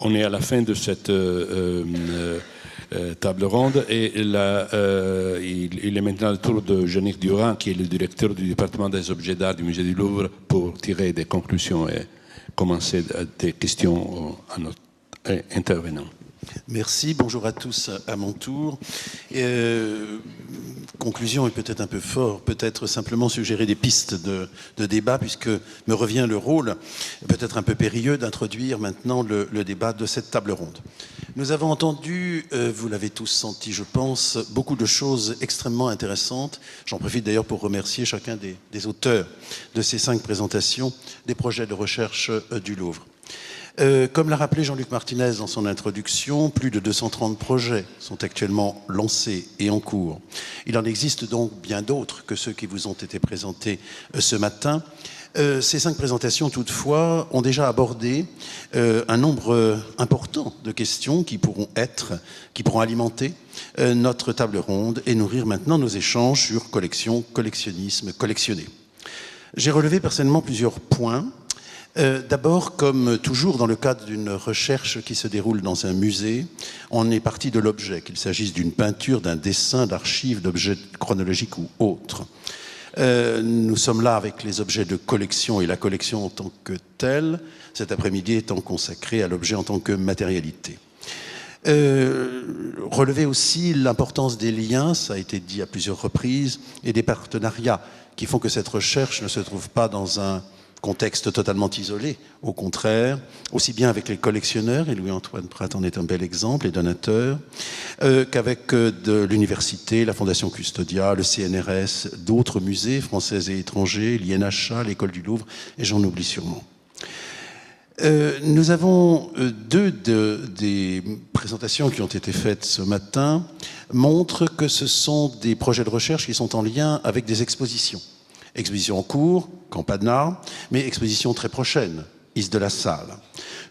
On est à la fin de cette table ronde et il est maintenant le tour de Jean-Yves Durand, qui est le directeur du département des objets d'art du musée du Louvre, pour tirer des conclusions et commencer des questions à notre intervenant. Merci, bonjour à tous à mon tour. Conclusion est peut-être un peu fort, peut-être simplement suggérer des pistes de débat, puisque me revient le rôle, peut-être un peu périlleux, d'introduire maintenant le débat de cette table ronde. Nous avons entendu, vous l'avez tous senti je pense, beaucoup de choses extrêmement intéressantes. J'en profite d'ailleurs pour remercier chacun des auteurs de ces 5 présentations des projets de recherche du Louvre. Comme l'a rappelé Jean-Luc Martinez dans son introduction, plus de 230 projets sont actuellement lancés et en cours. Il en existe donc bien d'autres que ceux qui vous ont été présentés ce matin. Ces 5 présentations, toutefois, ont déjà abordé un nombre important de questions qui pourront alimenter notre table ronde et nourrir maintenant nos échanges sur collection, collectionnisme, collectionner. J'ai relevé personnellement plusieurs points. D'abord, comme toujours dans le cadre d'une recherche qui se déroule dans un musée, on est parti de l'objet, qu'il s'agisse d'une peinture, d'un dessin, d'archives, d'objets chronologiques ou autres. Nous sommes là avec les objets de collection et la collection en tant que telle, cet après-midi étant consacré à l'objet en tant que matérialité. Relever aussi l'importance des liens, ça a été dit à plusieurs reprises, et des partenariats qui font que cette recherche ne se trouve pas dans un contexte totalement isolé, au contraire, aussi bien avec les collectionneurs, et Louis-Antoine Prat en est un bel exemple, les donateurs, qu'avec de l'université, la Fondation Custodia, le CNRS, d'autres musées français et étrangers, l'INHA, l'École du Louvre, et j'en oublie sûrement. Nous avons 2 des présentations qui ont été faites ce matin montrent que ce sont des projets de recherche qui sont en lien avec des expositions. Exposition en cours, Campana, mais exposition très prochaine, Is de la Salle.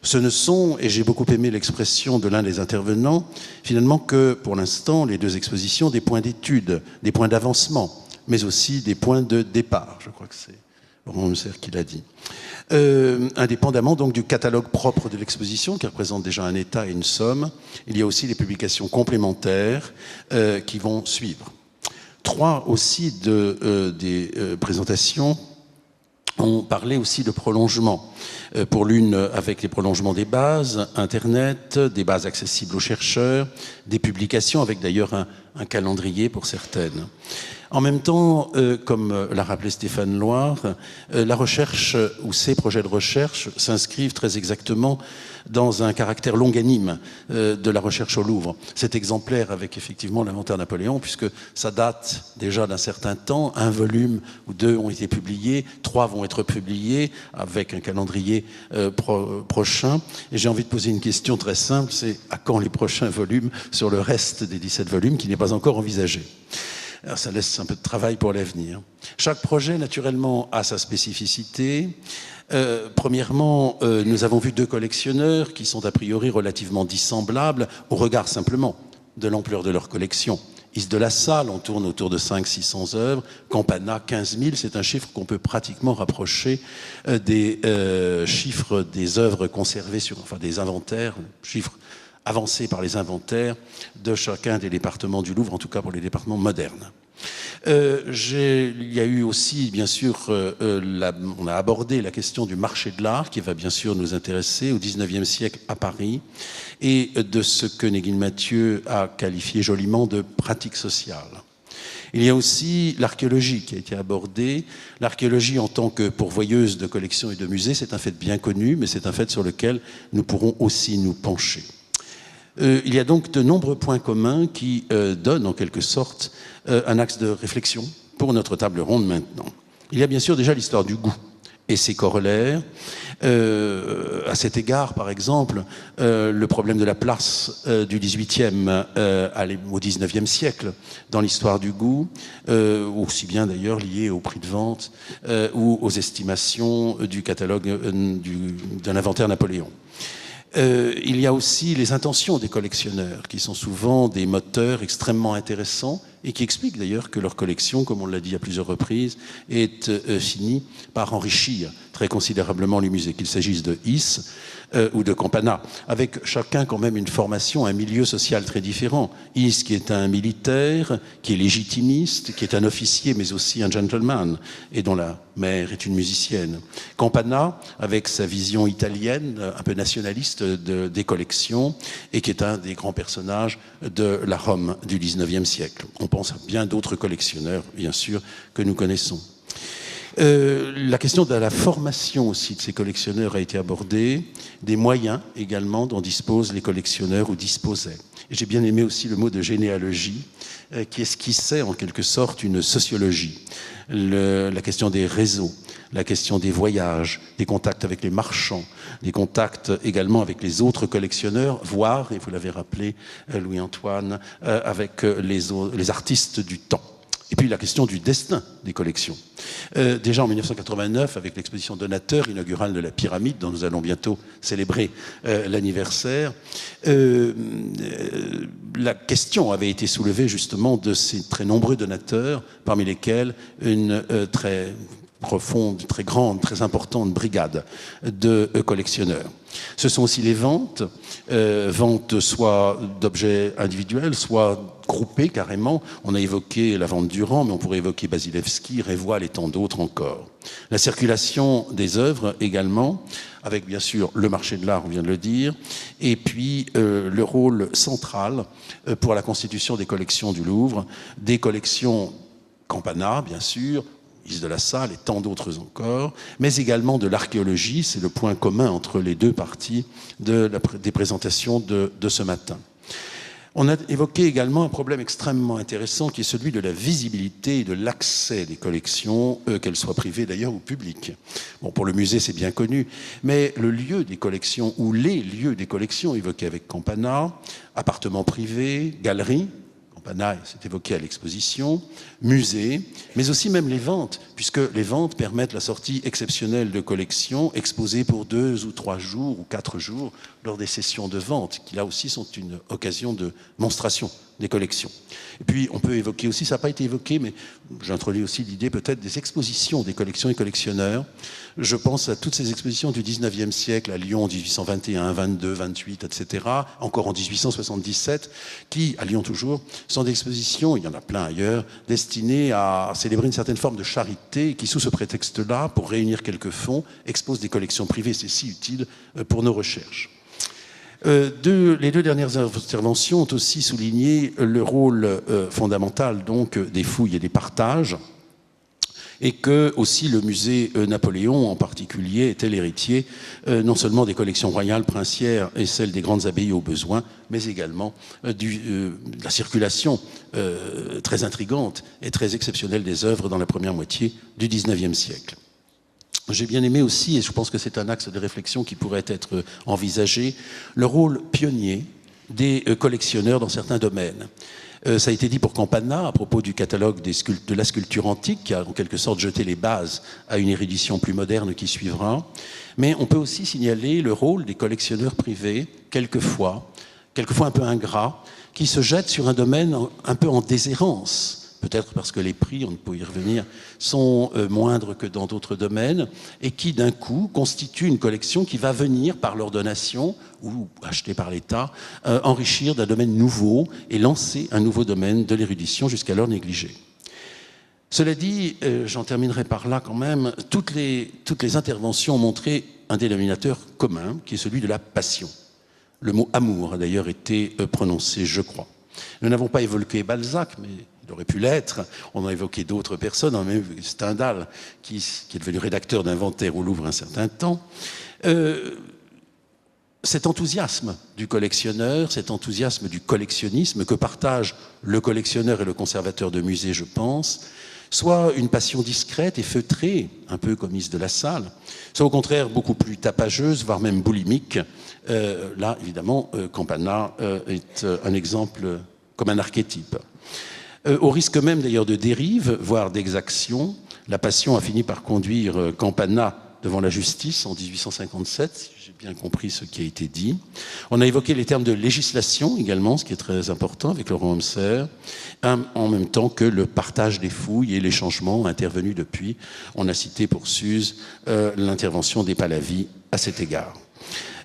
Ce ne sont, et j'ai beaucoup aimé l'expression de l'un des intervenants, finalement que, pour l'instant, les 2 expositions, des points d'étude, des points d'avancement, mais aussi des points de départ. Je crois que c'est Laurent Husser qui l'a dit. Indépendamment donc du catalogue propre de l'exposition, qui représente déjà un état et une somme, il y a aussi des publications complémentaires qui vont suivre. 3 aussi des présentations ont parlé aussi de prolongement. Pour l'une avec les prolongements des bases, Internet, des bases accessibles aux chercheurs, des publications avec d'ailleurs un calendrier pour certaines. En même temps, comme l'a rappelé Stéphane Loire, la recherche ou ces projets de recherche s'inscrivent très exactement dans un caractère longanime de la recherche au Louvre. C'est exemplaire avec effectivement l'inventaire Napoléon, puisque ça date déjà d'un certain temps. 1 volume ou 2 ont été publiés, 3 vont être publiés avec un calendrier prochain. Et j'ai envie de poser une question très simple, c'est à quand les prochains volumes sur le reste des 17 volumes qui n'est pas encore envisagé? Alors ça laisse un peu de travail pour l'avenir. Chaque projet, naturellement, a sa spécificité. Premièrement, nous avons vu 2 collectionneurs qui sont a priori relativement dissemblables au regard simplement de l'ampleur de leur collection. Is de la Salle, on tourne autour de 500-600 œuvres. Campana, 15 000, c'est un chiffre qu'on peut pratiquement rapprocher des chiffres des œuvres conservées enfin des inventaires, chiffres avancés par les inventaires de chacun des départements du Louvre, en tout cas pour les départements modernes. Il y a eu aussi, bien sûr, on a abordé la question du marché de l'art, qui va bien sûr nous intéresser au XIXe siècle à Paris, et de ce que Negin Mathieu a qualifié joliment de pratique sociale. Il y a aussi l'archéologie qui a été abordée. L'archéologie en tant que pourvoyeuse de collections et de musées, c'est un fait bien connu, mais c'est un fait sur lequel nous pourrons aussi nous pencher. Il y a donc de nombreux points communs qui donnent en quelque sorte un axe de réflexion pour notre table ronde maintenant. Il y a bien sûr déjà l'histoire du goût et ses corollaires. À cet égard, par exemple, le problème de la place du XVIIIe au XIXe siècle dans l'histoire du goût, aussi bien d'ailleurs lié au prix de vente ou aux estimations du catalogue d'un inventaire Napoléon. Il y a aussi les intentions des collectionneurs, qui sont souvent des moteurs extrêmement intéressants, et qui expliquent d'ailleurs que leur collection, comme on l'a dit à plusieurs reprises, est finie par enrichir très considérablement les musées, qu'il s'agisse de Is ou de Campana, avec chacun quand même une formation, un milieu social très différent. Is qui est un militaire, qui est légitimiste, qui est un officier mais aussi un gentleman, et dont la mère est une musicienne. Campana, avec sa vision italienne, un peu nationaliste des collections, et qui est un des grands personnages de la Rome du XIXe siècle. On pense à bien d'autres collectionneurs, bien sûr, que nous connaissons. La question de la formation aussi de ces collectionneurs a été abordée, des moyens également dont disposent les collectionneurs ou disposaient. Et j'ai bien aimé aussi le mot de généalogie qui esquissait en quelque sorte une sociologie. La question des réseaux, la question des voyages, des contacts avec les marchands, des contacts également avec les autres collectionneurs, voire, et vous l'avez rappelé Louis-Antoine, avec les artistes du temps. Et puis la question du destin des collections. Déjà en 1989, avec l'exposition Donateur inaugurale de la Pyramide, dont nous allons bientôt célébrer l'anniversaire, la question avait été soulevée justement de ces très nombreux donateurs, parmi lesquels une très profonde, très grande, très importante brigade de collectionneurs. Ce sont aussi les ventes, ventes soit d'objets individuels, soit groupés carrément. On a évoqué la vente Durand, mais on pourrait évoquer Basilevski, Révoil et tant d'autres encore. La circulation des œuvres également, avec bien sûr le marché de l'art, on vient de le dire, et puis le rôle central pour la constitution des collections du Louvre, des collections Campana, bien sûr, Is de la Salle et tant d'autres encore, mais également de l'archéologie, c'est le point commun entre les deux parties des présentations de ce matin. On a évoqué également un problème extrêmement intéressant qui est celui de la visibilité et de l'accès des collections, qu'elles soient privées d'ailleurs ou publiques. Bon, pour le musée, c'est bien connu, mais le lieu des collections ou les lieux des collections évoqués avec Campana, appartements privés, galeries, Campana, c'est évoqué à l'exposition, musées, mais aussi même les ventes, puisque les ventes permettent la sortie exceptionnelle de collections exposées pour 2 ou 3 jours ou 4 jours lors des sessions de vente, qui là aussi sont une occasion de monstration des collections. Et puis on peut évoquer aussi, ça n'a pas été évoqué, mais j'introduis aussi l'idée peut-être des expositions des collections et collectionneurs. Je pense à toutes ces expositions du 19e siècle, à Lyon en 1821, 22, 28, etc., encore en 1877, qui, à Lyon toujours, sont des expositions, il y en a plein ailleurs, destinées à célébrer une certaine forme de charité, qui sous ce prétexte-là, pour réunir quelques fonds, exposent des collections privées. C'est si utile pour nos recherches. Les 2 dernières interventions ont aussi souligné le rôle fondamental donc des fouilles et des partages, et que aussi le musée Napoléon en particulier était l'héritier non seulement des collections royales princières et celles des grandes abbayes au besoin, mais également de la circulation très intrigante et très exceptionnelle des œuvres dans la première moitié du XIXe siècle. J'ai bien aimé aussi, et je pense que c'est un axe de réflexion qui pourrait être envisagé, le rôle pionnier des collectionneurs dans certains domaines. Ça a été dit pour Campana à propos du catalogue de la sculpture antique, qui a en quelque sorte jeté les bases à une érudition plus moderne qui suivra. Mais on peut aussi signaler le rôle des collectionneurs privés, quelquefois un peu ingrats, qui se jettent sur un domaine un peu en déshérence. Peut-être parce que les prix, on peut y revenir, sont moindres que dans d'autres domaines, et qui d'un coup constituent une collection qui va venir par leur donation ou achetée par l'État, enrichir d'un domaine nouveau et lancer un nouveau domaine de l'érudition jusqu'alors négligé. Cela dit, j'en terminerai par là quand même, toutes les interventions ont montré un dénominateur commun, qui est celui de la passion. Le mot amour a d'ailleurs été prononcé, je crois. Nous n'avons pas évoqué Balzac, mais il aurait pu l'être. On a évoqué d'autres personnes, on a même vu Stendhal, qui est devenu rédacteur d'inventaire au Louvre un certain temps. Cet enthousiasme du collectionneur, cet enthousiasme du collectionnisme que partagent le collectionneur et le conservateur de musée, je pense, soit une passion discrète et feutrée, un peu comme Is de la Salle, soit au contraire beaucoup plus tapageuse, voire même boulimique. Là, évidemment, Campana est un exemple comme un archétype. Au risque même d'ailleurs de dérive, voire d'exaction, la passion a fini par conduire Campana devant la justice en 1857, si j'ai bien compris ce qui a été dit. On a évoqué les termes de législation également, ce qui est très important avec Laurent Homser, en même temps que le partage des fouilles et les changements intervenus depuis. On a cité pour Suse l'intervention des Pahlavis à cet égard.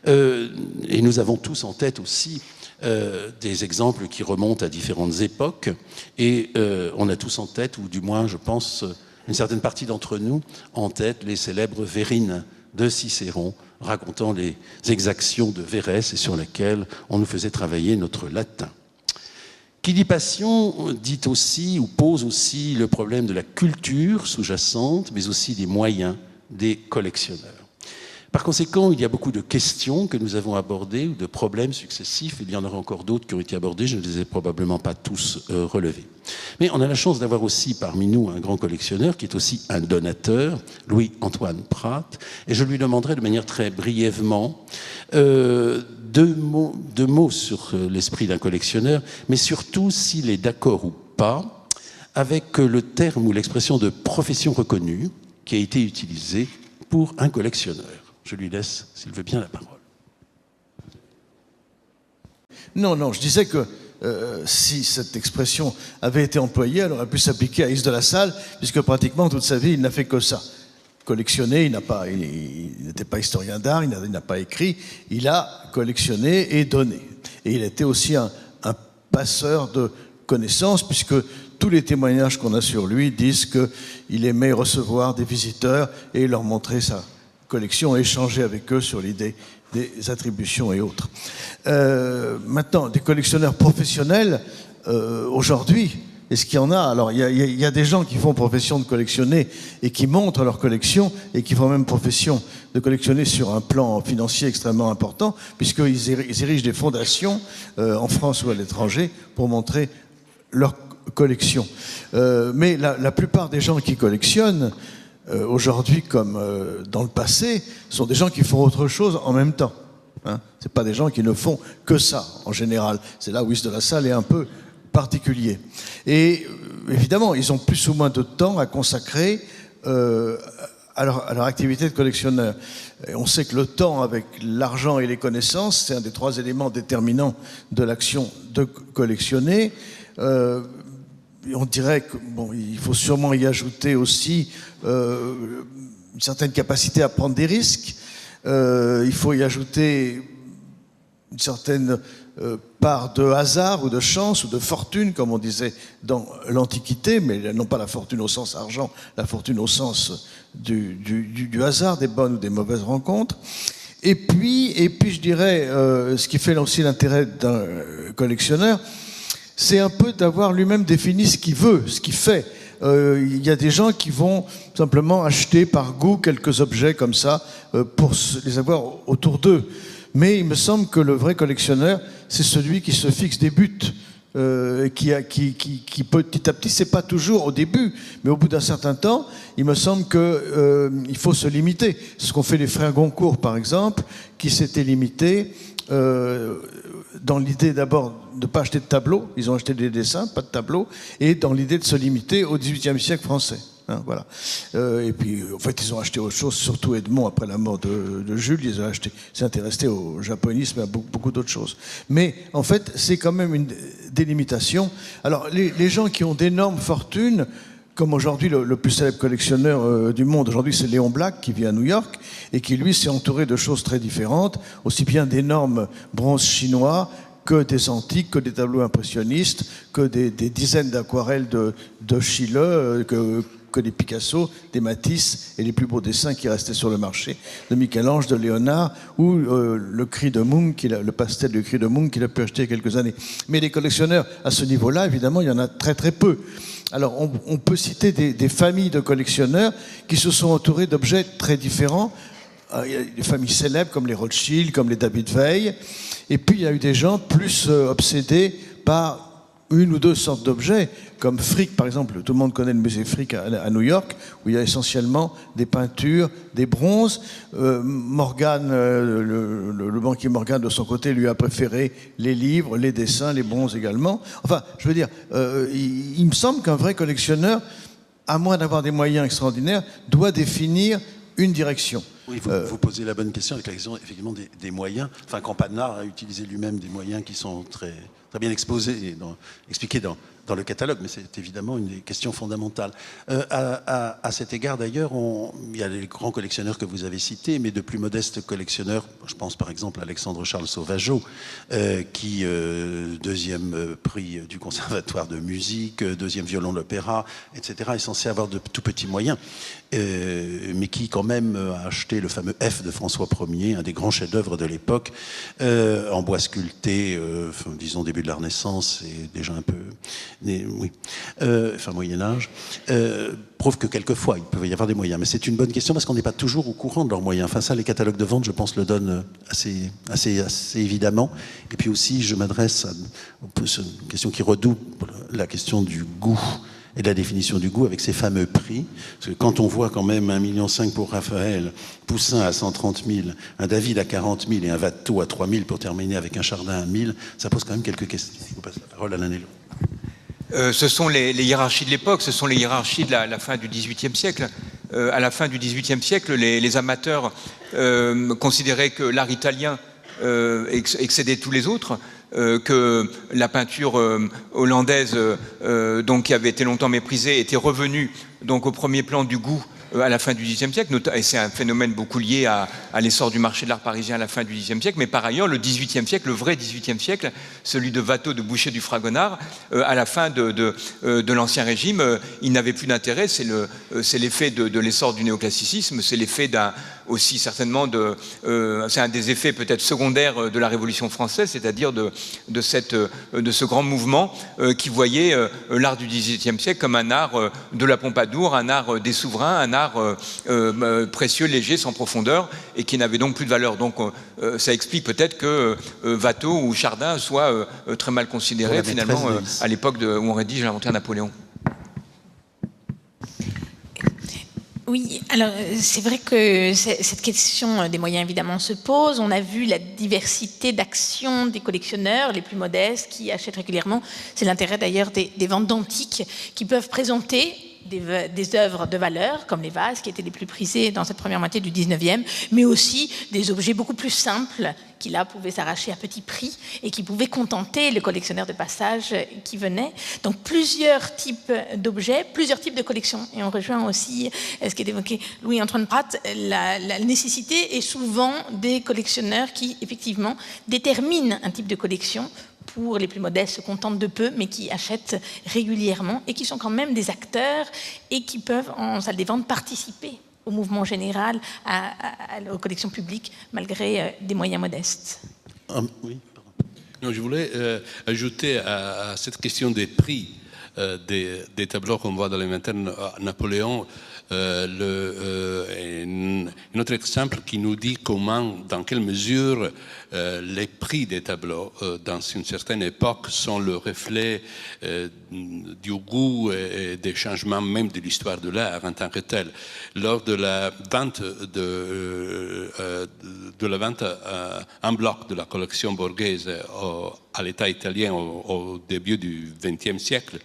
Et nous avons tous en tête aussi des exemples qui remontent à différentes époques, et on a tous en tête, ou du moins je pense une certaine partie d'entre nous, en tête les célèbres Vérines de Cicéron, racontant les exactions de Vérès et sur lesquelles on nous faisait travailler notre latin. Qui dit passion dit aussi, ou pose aussi le problème de la culture sous-jacente, mais aussi des moyens des collectionneurs. Par conséquent, il y a beaucoup de questions que nous avons abordées, ou de problèmes successifs. Il y en aura encore d'autres qui ont été abordés, je ne les ai probablement pas tous relevés. Mais on a la chance d'avoir aussi parmi nous un grand collectionneur qui est aussi un donateur, Louis-Antoine Prat, et je lui demanderai de manière très brièvement deux mots sur l'esprit d'un collectionneur, mais surtout s'il est d'accord ou pas avec le terme ou l'expression de profession reconnue qui a été utilisée pour un collectionneur. Je lui laisse, s'il veut bien, la parole. Non, je disais que si cette expression avait été employée, elle aurait pu s'appliquer à Is de la Salle, puisque pratiquement toute sa vie, il n'a fait que ça. Collectionner, il n'était pas historien d'art, il n'a pas écrit, il a collectionné et donné. Et il était aussi un passeur de connaissances, puisque tous les témoignages qu'on a sur lui disent qu'il aimait recevoir des visiteurs et leur montrer sa collection, échanger avec eux sur l'idée des attributions et autres. Maintenant, des collectionneurs professionnels, aujourd'hui, est-ce qu'il y en a? Alors, il y a des gens qui font profession de collectionner et qui montrent leur collection et qui font même profession de collectionner sur un plan financier extrêmement important, puisqu'ils érigent des fondations en France ou à l'étranger pour montrer leur collection. Mais la plupart des gens qui collectionnent, aujourd'hui comme dans le passé, sont des gens qui font autre chose en même temps. Hein, c'est pas des gens qui ne font que ça, en général. C'est là où Is de la Salle est un peu particulier. Et évidemment, ils ont plus ou moins de temps à consacrer à leur activité de collectionneur. Et on sait que le temps avec l'argent et les connaissances, c'est un des trois éléments déterminants de l'action de collectionner. On dirait qu'il faut sûrement y ajouter aussi une certaine capacité à prendre des risques. Il faut y ajouter une certaine part de hasard ou de chance ou de fortune, comme on disait dans l'Antiquité, mais non pas la fortune au sens argent, la fortune au sens du hasard, des bonnes ou des mauvaises rencontres. Et puis je dirais, ce qui fait aussi l'intérêt d'un collectionneur, c'est un peu d'avoir lui-même défini ce qu'il veut, ce qu'il fait. Il y a des gens qui vont simplement acheter par goût quelques objets comme ça pour les avoir autour d'eux. Mais il me semble que le vrai collectionneur, c'est celui qui se fixe des buts, qui petit à petit, c'est pas toujours au début, mais au bout d'un certain temps, il me semble qu'il faut se limiter. C'est ce qu'ont fait les frères Goncourt, par exemple, qui s'étaient limités dans l'idée d'abord de ne pas acheter de tableaux, ils ont acheté des dessins, pas de tableaux, et dans l'idée de se limiter au XVIIIe siècle français. Hein, voilà. Et puis, en fait, ils ont acheté autre chose, surtout Edmond, après la mort de Jules, ils ont s'est intéressé au japonisme et à beaucoup d'autres choses. Mais, en fait, c'est quand même une délimitation. Alors, les gens qui ont d'énormes fortunes, comme aujourd'hui le plus célèbre collectionneur du monde, aujourd'hui c'est Léon Black qui vit à New York et qui lui s'est entouré de choses très différentes, aussi bien d'énormes bronzes chinois que des antiques, que des tableaux impressionnistes, que des dizaines d'aquarelles de Schiele, que des Picasso, des Matisse et les plus beaux dessins qui restaient sur le marché, de Michel-Ange, de Léonard ou le cri de Munch, le pastel du cri de Munch qu'il a pu acheter il y a quelques années. Mais les collectionneurs à ce niveau-là, évidemment, il y en a très très peu. Alors on peut citer des familles de collectionneurs qui se sont entourés d'objets très différents. Il y a des familles célèbres comme les Rothschild, comme les David Weil. Et puis il y a eu des gens plus obsédés par une ou deux sortes d'objets, comme Frick, par exemple. Tout le monde connaît le musée Frick à New York, où il y a essentiellement des peintures, des bronzes. Morgan, le banquier Morgan, de son côté, lui a préféré les livres, les dessins, les bronzes également. Enfin, je veux dire, il me semble qu'un vrai collectionneur, à moins d'avoir des moyens extraordinaires, doit définir une direction. Oui, vous posez la bonne question avec la question effectivement des moyens. Enfin, Campagnard a utilisé lui-même des moyens qui sont très, très bien exposés, expliqués dans le catalogue, mais c'est évidemment une des questions fondamentales. À cet égard, d'ailleurs, il y a les grands collectionneurs que vous avez cités, mais de plus modestes collectionneurs, je pense par exemple à Alexandre-Charles Sauvageot, qui, deuxième prix du Conservatoire de musique, deuxième violon de l'opéra, etc., est censé avoir de tout petits moyens, mais qui quand même a acheté le fameux F de François Ier, un des grands chefs-d'œuvre de l'époque, en bois sculpté, disons début de la Renaissance, et déjà un peu... oui, enfin Moyen-Âge, prouve que quelquefois il peut y avoir des moyens. Mais c'est une bonne question parce qu'on n'est pas toujours au courant de leurs moyens. Enfin ça, les catalogues de vente, je pense, le donnent assez évidemment. Et puis aussi, je m'adresse à une question qui redouble la question du goût et de la définition du goût avec ces fameux prix. Parce que quand on voit quand même 1,5 million pour Raphaël, Poussin à 130 000, un David à 40 000 et un Watteau à 3 000 pour terminer avec un Chardin à 1 000, ça pose quand même quelques questions. Je vous passe la parole à l'un et l'autre. Ce sont les hiérarchies de l'époque, ce sont les hiérarchies de la fin du XVIIIe siècle. À la fin du XVIIIe siècle, les amateurs considéraient que l'art italien excédait tous les autres, que la peinture hollandaise, donc, qui avait été longtemps méprisée, était revenue donc, au premier plan du goût à la fin du XXe siècle, et c'est un phénomène beaucoup lié à l'essor du marché de l'art parisien à la fin du XXe siècle, mais par ailleurs, le XVIIIe siècle, le vrai XVIIIe siècle, celui de Watteau, de Boucher, du Fragonard, à la fin de l'Ancien Régime, il n'avait plus d'intérêt, c'est l'effet de l'essor du néoclassicisme, c'est l'effet aussi certainement c'est un des effets peut-être secondaires de la Révolution française, c'est-à-dire de ce grand mouvement qui voyait l'art du XVIIIe siècle comme un art de la Pompadour, un art des souverains, un art précieux, léger, sans profondeur, et qui n'avait donc plus de valeur. Donc ça explique peut-être que Watteau ou Chardin soient très mal considérés finalement à l'époque où on rédige l'inventaire Napoléon. Oui, alors c'est vrai que cette question des moyens évidemment se pose. On a vu la diversité d'actions des collectionneurs les plus modestes qui achètent régulièrement. C'est l'intérêt d'ailleurs des ventes d'antiques qui peuvent présenter des œuvres de valeur, comme les vases qui étaient les plus prisés dans cette première moitié du 19e, mais aussi des objets beaucoup plus simples qui là pouvaient s'arracher à petit prix et qui pouvaient contenter le collectionneur de passage qui venait. Donc plusieurs types d'objets, plusieurs types de collections. Et on rejoint aussi ce qui est évoqué Louis-Antoine Prat, la nécessité est souvent des collectionneurs qui effectivement déterminent un type de collection. Pour les plus modestes, se contentent de peu, mais qui achètent régulièrement et qui sont quand même des acteurs et qui peuvent, en salle des ventes, participer au mouvement général, aux collections publiques, malgré des moyens modestes. Oui, pardon. Non, je voulais ajouter à cette question des prix des tableaux qu'on voit dans l'inventaire Napoléon, un autre exemple qui nous dit comment, dans quelle mesure les prix des tableaux dans une certaine époque sont le reflet du goût et des changements même de l'histoire de l'art en tant que tel. Lors de la vente en bloc de la collection Borghese à l'État italien au début du XXe siècle,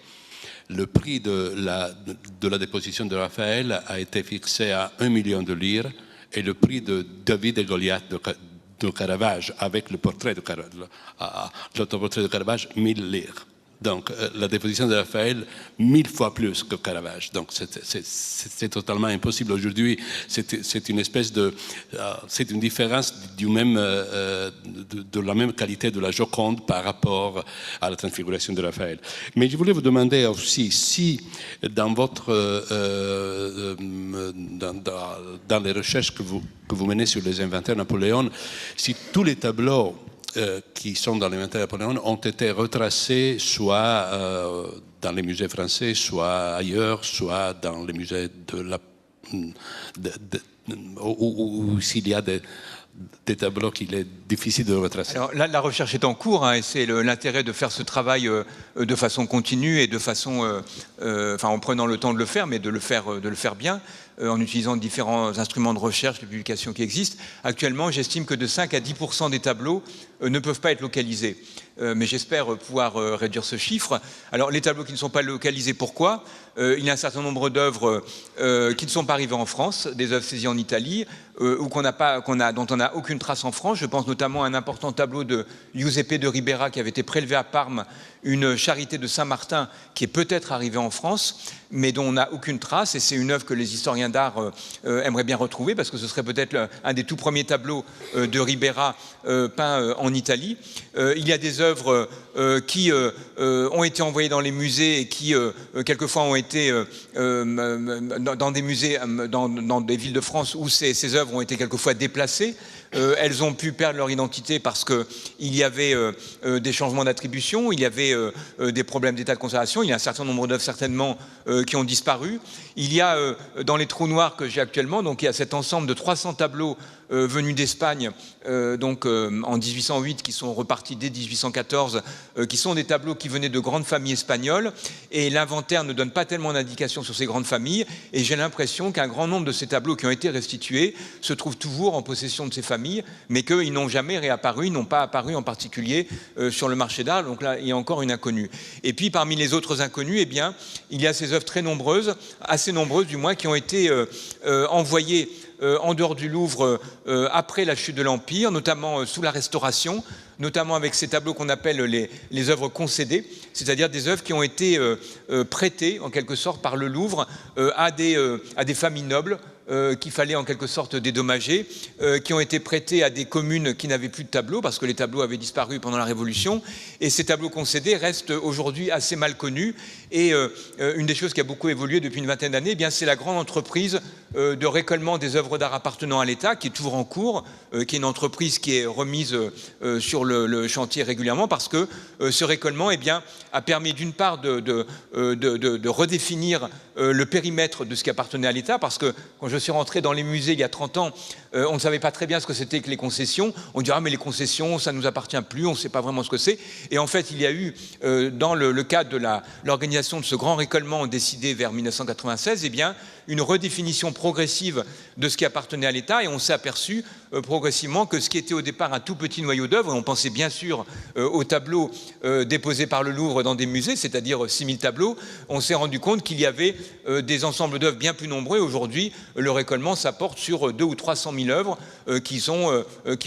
le prix de la déposition de Raphaël a été fixé à 1 million de lire et le prix de David et Goliath de Caravage avec le portrait de l'autoportrait de Caravage, 1000 lire. Donc la déposition de Raphaël, 1000 fois plus que Caravage. Donc c'est totalement impossible. Aujourd'hui, c'est une espèce c'est une différence de la même qualité de la Joconde par rapport à la transfiguration de Raphaël. Mais je voulais vous demander aussi si dans dans les recherches que vous menez sur les inventaires Napoléon, si tous les tableaux qui sont dans l'inventaire Napoléon ont été retracés soit dans les musées français, soit ailleurs, soit dans les musées où s'il y a des tableaux qu'il est difficile de retracer. Alors là, la recherche est en cours, et c'est l'intérêt de faire ce travail de façon continue et de façon, en prenant le temps de le faire, mais de le faire bien, en utilisant différents instruments de recherche, les publications qui existent. Actuellement, j'estime que de 5 à 10% des tableaux ne peuvent pas être localisés. mais j'espère pouvoir réduire ce chiffre. Alors les tableaux qui ne sont pas localisés, pourquoi ? Il y a un certain nombre d'œuvres qui ne sont pas arrivées en France, des œuvres saisies en Italie, ou dont on n'a aucune trace en France. Je pense notamment à un important tableau de Giuseppe de Ribera qui avait été prélevé à Parme, une charité de Saint-Martin qui est peut-être arrivée en France, mais dont on n'a aucune trace, et c'est une œuvre que les historiens d'art aimeraient bien retrouver, parce que ce serait peut-être un des tout premiers tableaux de Ribera peints en Italie. Il y a des œuvres qui ont été envoyées dans les musées et qui quelquefois ont été dans des musées, dans des villes de France où ces œuvres ont été quelquefois déplacées. Elles ont pu perdre leur identité parce qu'il y avait des changements d'attribution, il y avait des problèmes d'état de conservation, il y a un certain nombre d'œuvres certainement qui ont disparu. Il y a dans les trous noirs que j'ai actuellement, donc il y a cet ensemble de 300 tableaux venus d'Espagne, en 1808, qui sont repartis dès 1814, qui sont des tableaux qui venaient de grandes familles espagnoles, et l'inventaire ne donne pas tellement d'indications sur ces grandes familles, et j'ai l'impression qu'un grand nombre de ces tableaux qui ont été restitués se trouvent toujours en possession de ces familles, mais qu'ils n'ont jamais réapparu, ils n'ont pas apparu en particulier sur le marché d'art, donc là il y a encore une inconnue. Et puis parmi les autres inconnus, eh bien, il y a ces œuvres très nombreuses, assez nombreuses du moins, qui ont été envoyées en dehors du Louvre après la chute de l'Empire, notamment sous la Restauration, notamment avec ces tableaux qu'on appelle les œuvres concédées, c'est-à-dire des œuvres qui ont été prêtées en quelque sorte par le Louvre à des familles nobles qu'il fallait en quelque sorte dédommager, qui ont été prêtés à des communes qui n'avaient plus de tableaux, parce que les tableaux avaient disparu pendant la Révolution, et ces tableaux concédés restent aujourd'hui assez mal connus, et une des choses qui a beaucoup évolué depuis une vingtaine d'années, eh bien, c'est la grande entreprise de récollement des œuvres d'art appartenant à l'État, qui est toujours en cours, qui est une entreprise qui est remise sur le chantier régulièrement, parce que ce récollement, eh bien, a permis d'une part de redéfinir le périmètre de ce qui appartenait à l'État, parce que quand je suis rentré dans les musées il y a 30 ans, on ne savait pas très bien ce que c'était que les concessions. On dirait, ah mais les concessions, ça ne nous appartient plus, on ne sait pas vraiment ce que c'est. Et en fait, il y a eu, dans le cadre de l'organisation de ce grand récollement décidé vers 1996, eh bien, une redéfinition progressive de ce qui appartenait à l'État, et on s'est aperçu progressivement que ce qui était au départ un tout petit noyau d'œuvres, et on pensait bien sûr aux tableaux déposés par le Louvre dans des musées, c'est-à-dire 6000 tableaux, on s'est rendu compte qu'il y avait des ensembles d'œuvres bien plus nombreux. Aujourd'hui, le récollement, ça porte sur 200 ou 300 000 œuvres qui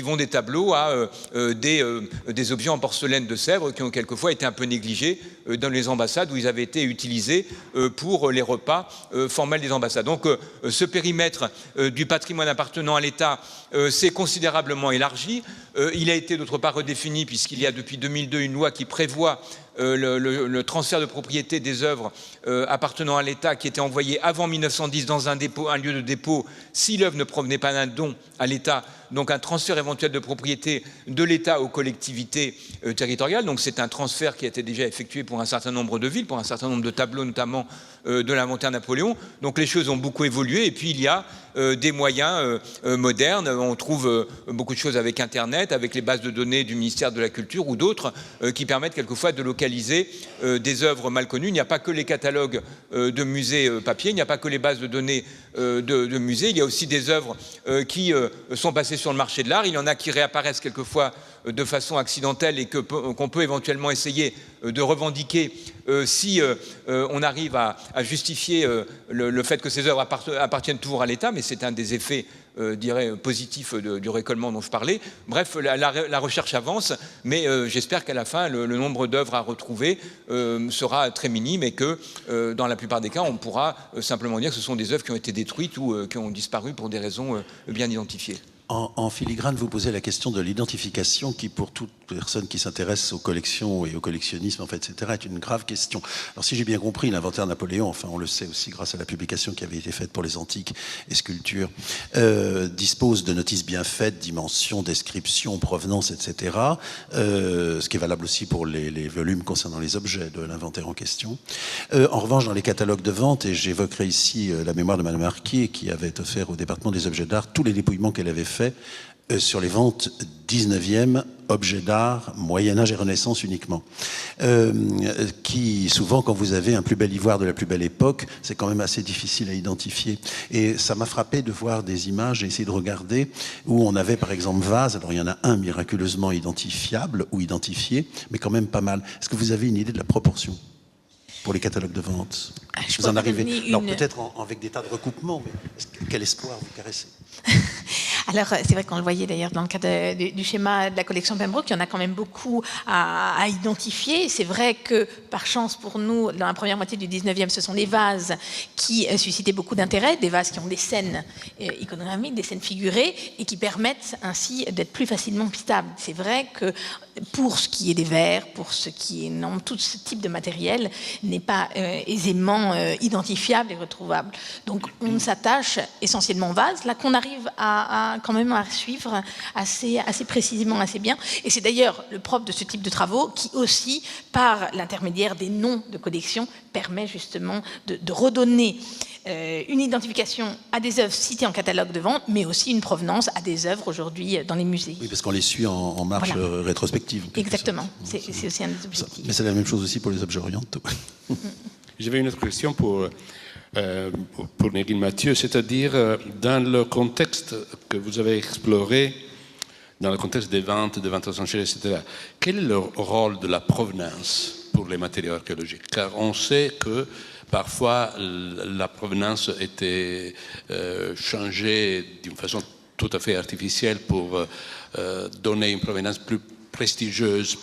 vont des tableaux à des objets en porcelaine de Sèvres qui ont quelquefois été un peu négligés dans les ambassades où ils avaient été utilisés pour les repas formels des ambassades. Donc ce périmètre du patrimoine appartenant à l'État s'est considérablement élargi. Il a été d'autre part redéfini puisqu'il y a depuis 2002 une loi qui prévoit le transfert de propriété des œuvres appartenant à l'État qui étaient envoyées avant 1910 dans un lieu de dépôt si l'œuvre ne provenait pas d'un don à l'État, donc un transfert éventuel de propriété de l'État aux collectivités territoriales. Donc c'est un transfert qui a été déjà effectué pour un certain nombre de villes, pour un certain nombre de tableaux notamment de l'inventaire Napoléon. Donc les choses ont beaucoup évolué, et puis il y a des moyens modernes. On trouve beaucoup de choses avec Internet, avec les bases de données du ministère de la Culture ou d'autres qui permettent quelquefois de localiser des œuvres mal connues. Il n'y a pas que les catalogues de musées papier, il n'y a pas que les bases de données de musées, il y a aussi des œuvres qui sont passées sur le marché de l'art. Il y en a qui réapparaissent quelquefois de façon accidentelle et qu'on peut éventuellement essayer de revendiquer si on arrive à justifier le fait que ces œuvres appartiennent toujours à l'État, mais c'est un des effets positifs du récollement dont je parlais. Bref, la recherche avance, mais j'espère qu'à la fin, le nombre d'œuvres à retrouver sera très minime, et que dans la plupart des cas, on pourra simplement dire que ce sont des œuvres qui ont été détruites ou qui ont disparu pour des raisons bien identifiées. En filigrane, vous posez la question de l'identification qui, pour toute personne qui s'intéresse aux collections et au collectionnisme, en fait, etc., est une grave question. Alors, si j'ai bien compris, l'inventaire Napoléon, enfin, on le sait aussi grâce à la publication qui avait été faite pour les antiques et sculptures, dispose de notices bien faites, dimensions, descriptions, provenance, etc., ce qui est valable aussi pour les volumes concernant les objets de l'inventaire en question. En revanche, dans les catalogues de vente, et j'évoquerai ici la mémoire de Mme Marquier, qui avait offert au département des objets d'art tous les dépouillements qu'elle avait fait sur les ventes 19e objet d'art, Moyen-Âge et Renaissance uniquement. Qui, souvent, quand vous avez un plus bel ivoire de la plus belle époque, c'est quand même assez difficile à identifier. Et ça m'a frappé de voir des images, j'ai essayé de regarder, où on avait par exemple vase, alors il y en a un miraculeusement identifiable ou identifié, mais quand même pas mal. Est-ce que vous avez une idée de la proportion pour les catalogues de vente? Vous en arrivez, alors peut-être avec des tas de recoupements, mais quel espoir vous caressez? Alors, c'est vrai qu'on le voyait d'ailleurs dans le cadre du schéma de la collection Pembroke, il y en a quand même beaucoup à identifier. C'est vrai que, par chance pour nous, dans la première moitié du 19e, ce sont les vases qui suscitaient beaucoup d'intérêt, des vases qui ont des scènes iconographiques, des scènes figurées, et qui permettent ainsi d'être plus facilement pistables. C'est vrai que pour ce qui est des verres, pour ce qui est non, tout ce type de matériel n'est pas aisément identifiable et retrouvable. Donc, on s'attache essentiellement aux vases, là qu'on arrive quand même à suivre assez précisément, assez bien. Et c'est d'ailleurs le propre de ce type de travaux qui aussi, par l'intermédiaire des noms de collection, permet justement de redonner une identification à des œuvres citées en catalogue de vente, mais aussi une provenance à des œuvres aujourd'hui dans les musées. Oui, parce qu'on les suit en marche rétrospective. Exactement, c'est aussi un des objectifs. Mais c'est la même chose aussi pour les objets orientaux. J'avais une autre question pour Negin Mathieu, c'est-à-dire dans le contexte que vous avez exploré, dans le contexte des ventes aux enchères, etc., quel est le rôle de la provenance pour les matériaux archéologiques? Car on sait que parfois la provenance était changée d'une façon tout à fait artificielle pour donner une provenance plus prestigieuse.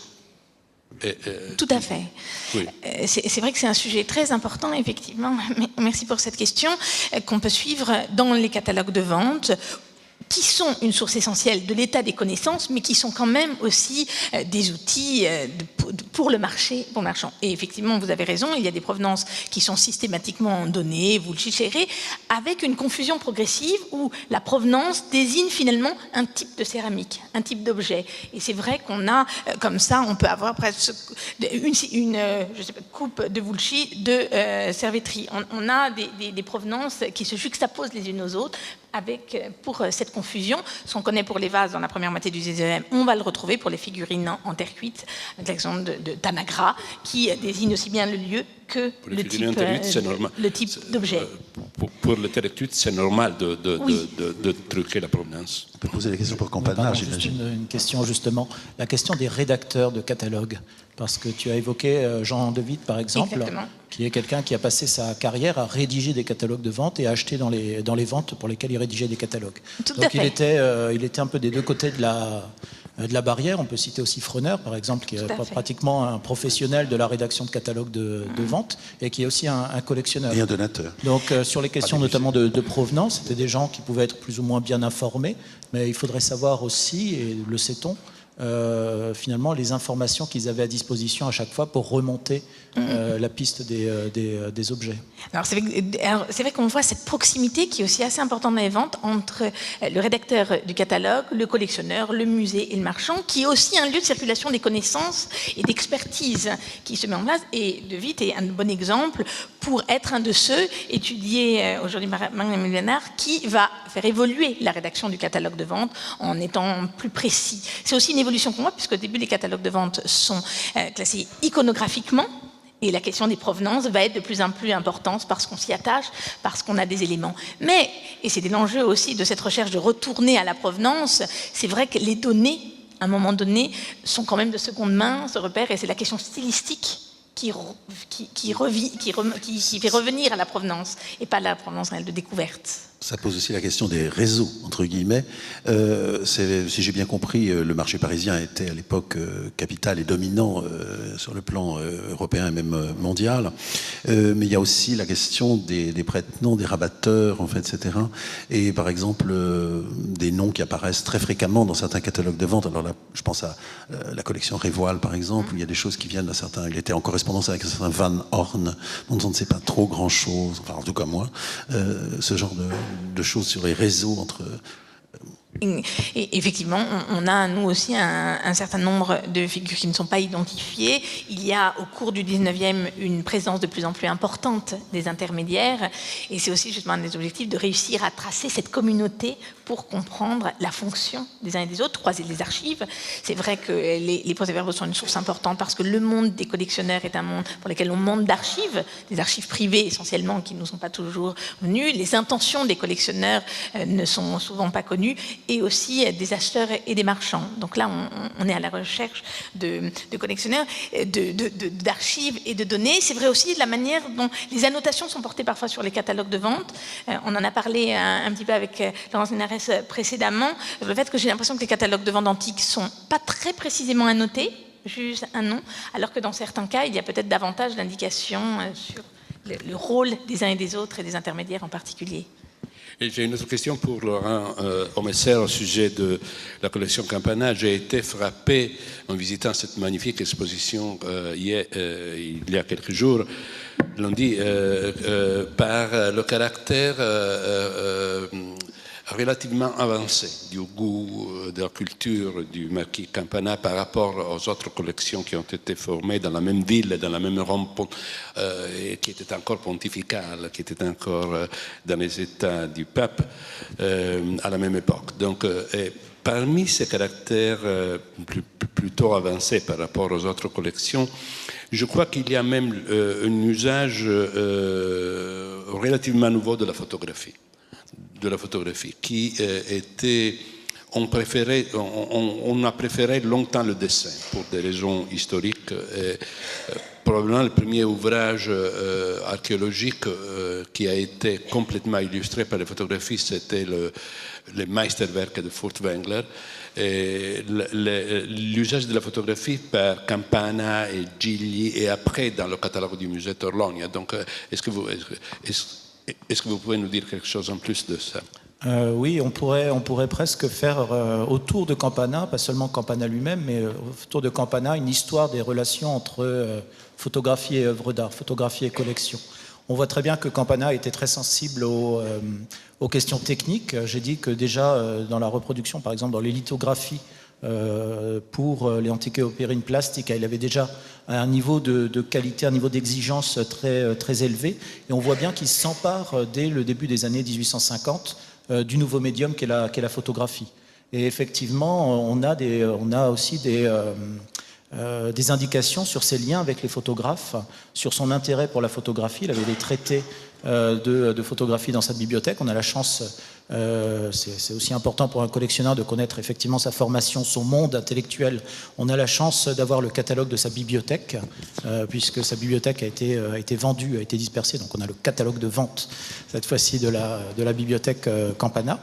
Tout à fait. Oui. C'est vrai que c'est un sujet très important, effectivement. Merci pour cette question, qu'on peut suivre dans les catalogues de vente, qui sont une source essentielle de l'état des connaissances, mais qui sont quand même aussi des outils pour le marché, pour le marchand. Et effectivement, vous avez raison, il y a des provenances qui sont systématiquement données, vous le cherchez, avec une confusion progressive où la provenance désigne finalement un type de céramique, un type d'objet. Et c'est vrai qu'on a, comme ça, on peut avoir presque une je sais pas, coupe de Vulci de Cervetri. On a des provenances qui se juxtaposent les unes aux autres, avec, pour cette confusion, ce qu'on connaît pour les vases dans la première moitié du 19e, on va le retrouver pour les figurines en terre cuite, avec l'exemple de Tanagra, qui désigne aussi bien le lieu que le type d'objet. Pour le terre cuite, c'est normal de truquer la provenance. On peut poser la question pour Campanard, j'imagine. Une question justement, la question des rédacteurs de catalogues. Parce que tu as évoqué Jean De Witt, par exemple, exactement, qui est quelqu'un qui a passé sa carrière à rédiger des catalogues de vente et à acheter dans les ventes pour lesquelles il rédigeait des catalogues. Donc il était un peu des deux côtés de la barrière. On peut citer aussi Froner, par exemple, qui est pratiquement un professionnel de la rédaction de catalogues de vente et qui est aussi un collectionneur. Et un donateur. Donc sur les questions notamment de provenance, c'était des gens qui pouvaient être plus ou moins bien informés, mais il faudrait savoir aussi, et le sait-on, finalement les informations qu'ils avaient à disposition à chaque fois pour remonter la piste des objets. Alors c'est vrai qu'on voit cette proximité qui est aussi assez importante dans les ventes entre le rédacteur du catalogue, le collectionneur, le musée et le marchand, qui est aussi un lieu de circulation des connaissances et d'expertise qui se met en place. Et De Witt est un bon exemple pour être un de ceux étudiés aujourd'hui par Magne Léonard qui va faire évoluer la rédaction du catalogue de vente en étant plus précis. C'est aussi une évolution pour moi, puisque au début les catalogues de vente sont classés iconographiquement. Et la question des provenances va être de plus en plus importante parce qu'on s'y attache, parce qu'on a des éléments. Mais, et c'est l'enjeu aussi de cette recherche de retourner à la provenance, c'est vrai que les données, à un moment donné, sont quand même de seconde main, ce repère, et c'est la question stylistique qui fait revenir à la provenance, et pas la provenance réelle de découverte. Ça pose aussi la question des réseaux, entre guillemets. Si j'ai bien compris, le marché parisien était à l'époque capital et dominant sur le plan européen et même mondial. Mais il y a aussi la question des prête-noms, des rabatteurs, en fait, etc. Et par exemple, des noms qui apparaissent très fréquemment dans certains catalogues de vente. Alors là, je pense à la collection Révoil, par exemple, où il y a des choses qui viennent d'un certain... Il était en correspondance avec un certain Van Horn, dont on ne sait pas trop grand-chose, enfin en tout cas moi, ce genre de choses sur les réseaux entre Et effectivement, on a, nous aussi, un certain nombre de figures qui ne sont pas identifiées. Il y a, au cours du 19e, une présence de plus en plus importante des intermédiaires. Et c'est aussi justement un des objectifs de réussir à tracer cette communauté pour comprendre la fonction des uns et des autres, croiser les archives. C'est vrai que les procès-verbaux sont une source importante parce que le monde des collectionneurs est un monde pour lequel on manque d'archives, des archives privées essentiellement qui ne nous sont pas toujours venues. Les intentions des collectionneurs ne sont souvent pas connues, et aussi des acheteurs et des marchands. Donc là, on est à la recherche de collectionneurs, d'archives et de données. C'est vrai aussi de la manière dont les annotations sont portées parfois sur les catalogues de vente. On en a parlé un petit peu avec Laurence Linares précédemment. Le fait que j'ai l'impression que les catalogues de vente antiques ne sont pas très précisément annotés, juste un nom, alors que dans certains cas, il y a peut-être davantage d'indications sur le rôle des uns et des autres et des intermédiaires en particulier. Et j'ai une autre question pour Laurent Omesser au sujet de la collection Campana. J'ai été frappé en visitant cette magnifique exposition il y a quelques jours, lundi, par le caractère relativement avancé du goût, de la culture du marquis Campana par rapport aux autres collections qui ont été formées dans la même ville, dans la même Rome, qui était encore pontificale, qui était encore dans les états du pape à la même époque. Donc, parmi ces caractères plutôt avancés par rapport aux autres collections, je crois qu'il y a même un usage relativement nouveau de la photographie. Qui était, on a préféré longtemps le dessin pour des raisons historiques. Probablement le premier ouvrage archéologique qui a été complètement illustré par les photographies, c'était le Meisterwerk de Furtwängler. L'usage de la photographie par Campana et Gigli et après dans le catalogue du musée Torlonia. Donc, est-ce que vous pouvez nous dire quelque chose en plus de ça? Oui, on pourrait presque faire autour de Campana, pas seulement Campana lui-même, mais autour de Campana, une histoire des relations entre photographie et œuvre d'art, photographie et collection. On voit très bien que Campana était très sensible aux questions techniques. J'ai dit que déjà dans la reproduction, par exemple dans les lithographies, pour les antiquéopérines plastiques, il avait déjà un niveau de qualité, un niveau d'exigence très élevé. Et on voit bien qu'il s'empare dès le début des années 1850 du nouveau médium qu'est la photographie. Et effectivement, on a aussi des indications sur ses liens avec les photographes, sur son intérêt pour la photographie. Il avait des traités de photographie dans sa bibliothèque. On a la chance, c'est aussi important pour un collectionneur de connaître effectivement sa formation, son monde intellectuel. On a la chance d'avoir le catalogue de sa bibliothèque, puisque sa bibliothèque a été vendue, a été dispersée. Donc on a le catalogue de vente, cette fois-ci de la bibliothèque Campana.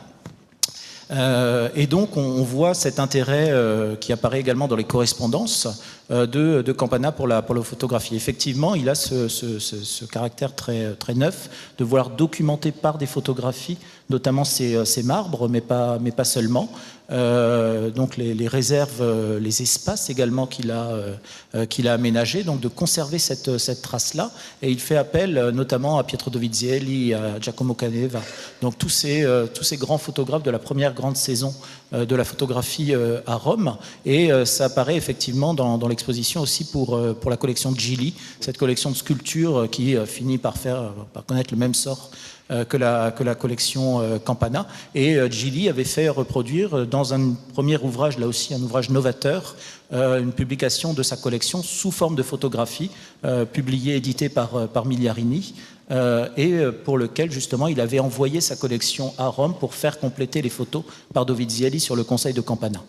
Et donc on voit cet intérêt qui apparaît également dans les correspondances de Campana pour la photographie. Effectivement, il a ce caractère très neuf de vouloir documenter par des photographies, notamment ces marbres, mais pas seulement. Donc les réserves, les espaces également qu'il a aménagés, donc de conserver cette trace-là. Et il fait appel notamment à Pietro Dovizielli, à Giacomo Caneva, donc tous ces grands photographes de la première grande saison de la photographie à Rome. Et ça apparaît effectivement dans l'exposition aussi pour la collection de Gigli, cette collection de sculptures qui finit par connaître le même sort que la collection Campana. Et Gigli avait fait reproduire dans un premier ouvrage, là aussi un ouvrage novateur, une publication de sa collection sous forme de photographie, publiée, éditée par Migliarini, et pour lequel justement il avait envoyé sa collection à Rome pour faire compléter les photos par Dovizielli sur le conseil de Campana.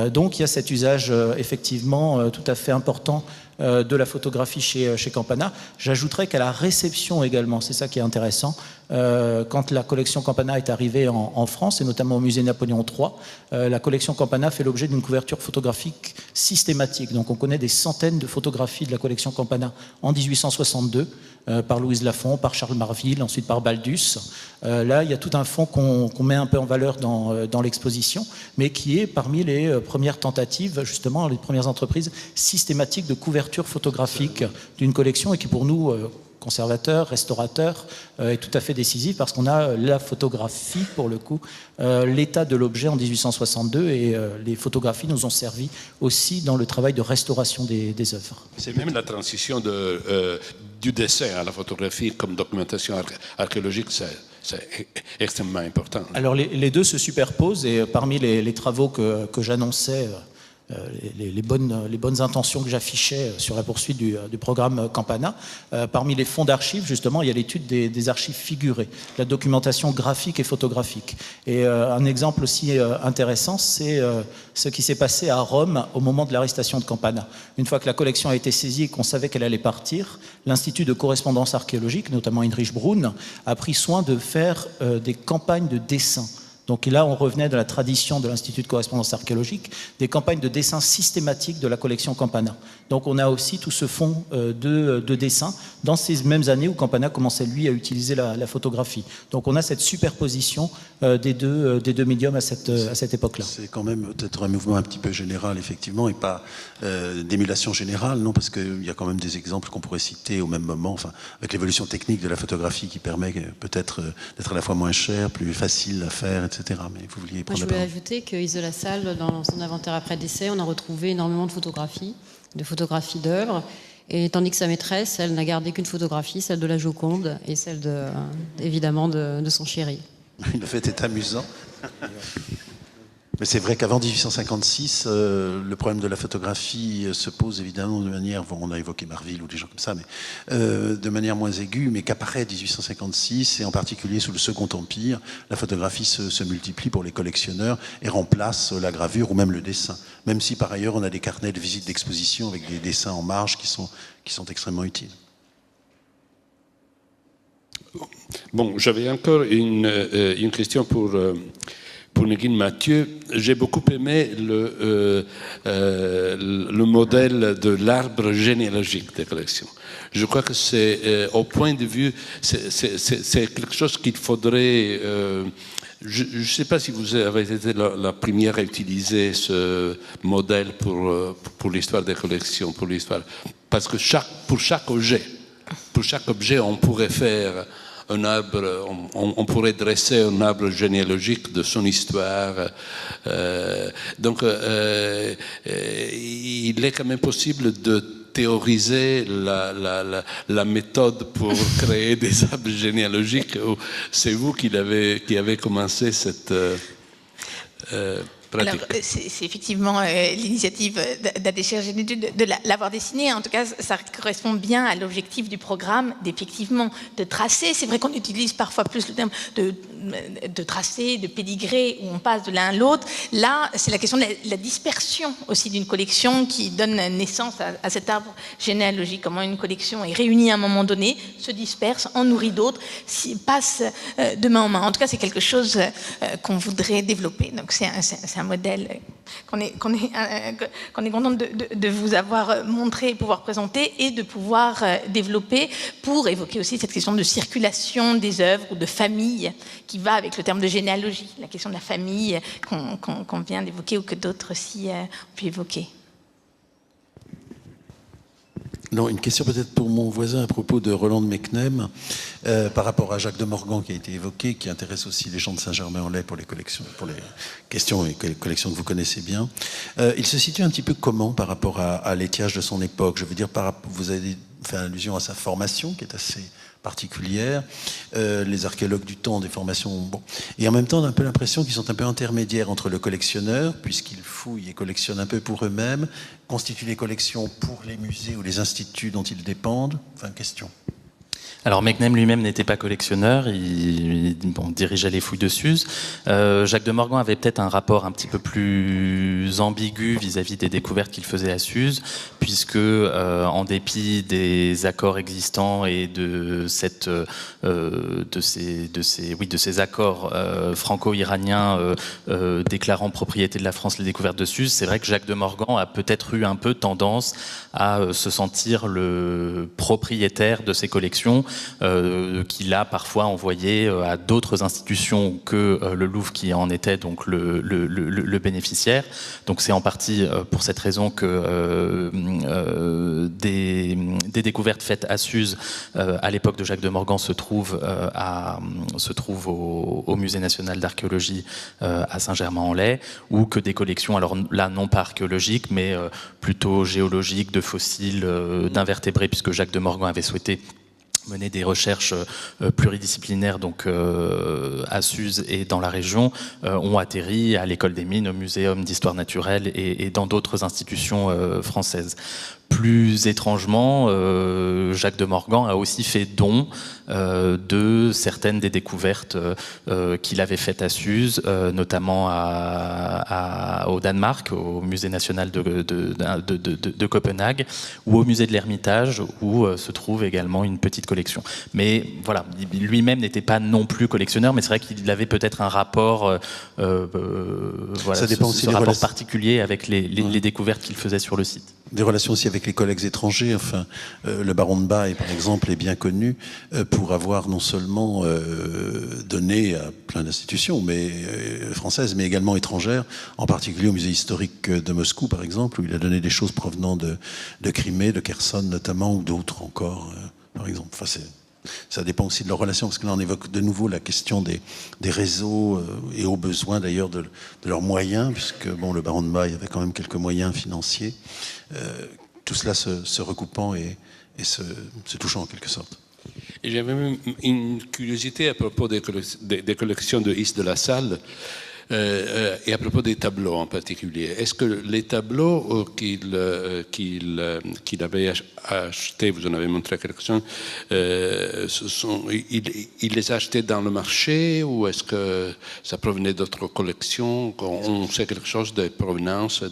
Donc il y a cet usage effectivement tout à fait important de la photographie chez Campana. J'ajouterais qu'à la réception également, c'est ça qui est intéressant, quand la collection Campana est arrivée en France, et notamment au musée Napoléon III, la collection Campana fait l'objet d'une couverture photographique systématique. Donc on connaît des centaines de photographies de la collection Campana en 1862, par Louise Lafont, par Charles Marville, ensuite par Baldus. Là, il y a tout un fond qu'on met un peu en valeur dans l'exposition, mais qui est parmi les premières tentatives, justement, les premières entreprises systématiques de couverture photographique d'une collection, et qui pour nous conservateur, restaurateur, est tout à fait décisif parce qu'on a la photographie, pour le coup, l'état de l'objet en 1862 et les photographies nous ont servi aussi dans le travail de restauration des œuvres. C'est même la transition du dessin à la photographie comme documentation archéologique, c'est extrêmement important. Alors les deux se superposent et parmi les travaux que j'annonçais, les bonnes intentions que j'affichais sur la poursuite du programme Campana. Parmi les fonds d'archives, justement, il y a l'étude des archives figurées, la documentation graphique et photographique. Et un exemple aussi intéressant, c'est ce qui s'est passé à Rome au moment de l'arrestation de Campana. Une fois que la collection a été saisie et qu'on savait qu'elle allait partir, l'Institut de correspondance archéologique, notamment Heinrich Brunn, a pris soin de faire des campagnes de dessin. Donc là, on revenait de la tradition de l'Institut de correspondance archéologique, des campagnes de dessin systématiques de la collection Campana. Donc on a aussi tout ce fonds de dessin dans ces mêmes années où Campana commençait, lui, à utiliser la photographie. Donc on a cette superposition des deux médiums à cette époque-là. C'est quand même peut-être un mouvement un petit peu général, effectivement, et pas d'émulation générale, non, parce qu'il y a quand même des exemples qu'on pourrait citer au même moment, enfin, avec l'évolution technique de la photographie qui permet peut-être d'être à la fois moins cher, plus facile à faire, etc. Mais vous vouliez prendre la parole. Je voulais ajouter que Yves de la Salle, dans son inventaire après décès, on a retrouvé énormément de photographies d'œuvres, et tandis que sa maîtresse, elle n'a gardé qu'une photographie, celle de la Joconde et celle évidemment de son chéri. Le fait est amusant. Mais c'est vrai qu'avant 1856, le problème de la photographie se pose évidemment de manière, bon, on a évoqué Marville ou des gens comme ça, mais de manière moins aiguë, mais qu'apparaît 1856, et en particulier sous le Second Empire, la photographie se multiplie pour les collectionneurs et remplace la gravure ou même le dessin. Même si par ailleurs on a des carnets de visites d'exposition avec des dessins en marge qui sont extrêmement utiles. Bon, j'avais encore une question pour Negin Mathieu. J'ai beaucoup aimé le modèle de l'arbre généalogique des collections. Je crois que c'est, au point de vue, c'est quelque chose qu'il faudrait... je ne sais pas si vous avez été la première à utiliser ce modèle pour l'histoire des collections, pour l'histoire. Parce que pour chaque objet, on pourrait faire un arbre, on pourrait dresser un arbre généalogique de son histoire. Donc, il est quand même possible de théoriser la méthode pour créer des arbres généalogiques. C'est vous qui avez commencé cette pratique. Alors, c'est effectivement l'initiative d'ADCRG de l'avoir dessiné. En tout cas, ça correspond bien à l'objectif du programme, d'effectivement de tracer. C'est vrai qu'on utilise parfois plus le terme de tracer, de pédigrer, où on passe de l'un à l'autre. Là, c'est la question de la dispersion aussi d'une collection qui donne naissance à cet arbre généalogique. Comment une collection est réunie à un moment donné, se disperse, en nourrit d'autres, passe de main en main. En tout cas, c'est quelque chose qu'on voudrait développer. Donc, c'est un modèle qu'on est content de vous avoir montré et pouvoir présenter et de pouvoir développer pour évoquer aussi cette question de circulation des œuvres ou de famille qui va avec le terme de généalogie, la question de la famille qu'on vient d'évoquer ou que d'autres aussi ont pu évoquer. Non, une question peut-être pour mon voisin à propos de Roland de Mecnem, par rapport à Jacques de Morgan qui a été évoqué, qui intéresse aussi les gens de Saint-Germain-en-Laye pour les collections, pour les questions et collections que vous connaissez bien. Il se situe un petit peu comment par rapport à l'étiage de son époque? Je veux dire, vous avez fait allusion à sa formation qui est assez particulière, les archéologues du temps, des formations, bon. Et en même temps, on a un peu l'impression qu'ils sont un peu intermédiaires entre le collectionneur, puisqu'ils fouillent et collectionnent un peu pour eux-mêmes, constituent les collections pour les musées ou les instituts dont ils dépendent. Enfin, question. Alors Mecnem lui-même n'était pas collectionneur, il dirigeait les fouilles de Suse. Jacques de Morgan avait peut-être un rapport un petit peu plus ambigu vis-à-vis des découvertes qu'il faisait à Suse, puisque en dépit des accords existants et de ces accords franco-iraniens déclarant propriété de la France les découvertes de Suse, c'est vrai que Jacques de Morgan a peut-être eu un peu tendance à se sentir le propriétaire de ces collections, qu'il a parfois envoyé à d'autres institutions que le Louvre qui en était donc le bénéficiaire. Donc c'est en partie pour cette raison que des découvertes faites à Suse à l'époque de Jacques de Morgan se trouvent au Musée national d'archéologie à Saint-Germain-en-Laye, ou que des collections, alors là non pas archéologiques, mais plutôt géologiques, de fossiles, d'invertébrés, puisque Jacques de Morgan avait souhaité mener des recherches pluridisciplinaires donc à Suse et dans la région, ont atterri à l'École des Mines, au Muséum d'Histoire naturelle et dans d'autres institutions françaises. Plus étrangement, Jacques de Morgan a aussi fait don de certaines des découvertes qu'il avait faites à Suse, notamment au Danemark, au Musée national de Copenhague, ou au Musée de l'Ermitage, où se trouve également une petite collection. Mais voilà, lui-même n'était pas non plus collectionneur, mais c'est vrai qu'il avait peut-être un rapport, voilà, ça dépend aussi ce rapport particulier avec les découvertes qu'il faisait sur le site. Des relations aussi avec les collègues étrangers. Enfin, le baron de Baye, par exemple, est bien connu pour avoir non seulement donné à plein d'institutions françaises, mais également étrangères, en particulier au musée historique de Moscou, par exemple, où il a donné des choses provenant de Crimée, de Kherson notamment, ou d'autres encore, par exemple. Enfin, ça dépend aussi de leurs relations, parce que là on évoque de nouveau la question des réseaux et au besoin d'ailleurs de leurs moyens, puisque bon, le baron de Baye avait quand même quelques moyens financiers, tout cela se recoupant et se touchant en quelque sorte. Et j'avais même une curiosité à propos des collections de Is de la Salle. Et à propos des tableaux en particulier, est-ce que les tableaux qu'il avait achetés, vous en avez montré quelques-uns, il les a achetés dans le marché, ou est-ce que ça provenait d'autres collections? On sait quelque chose de provenance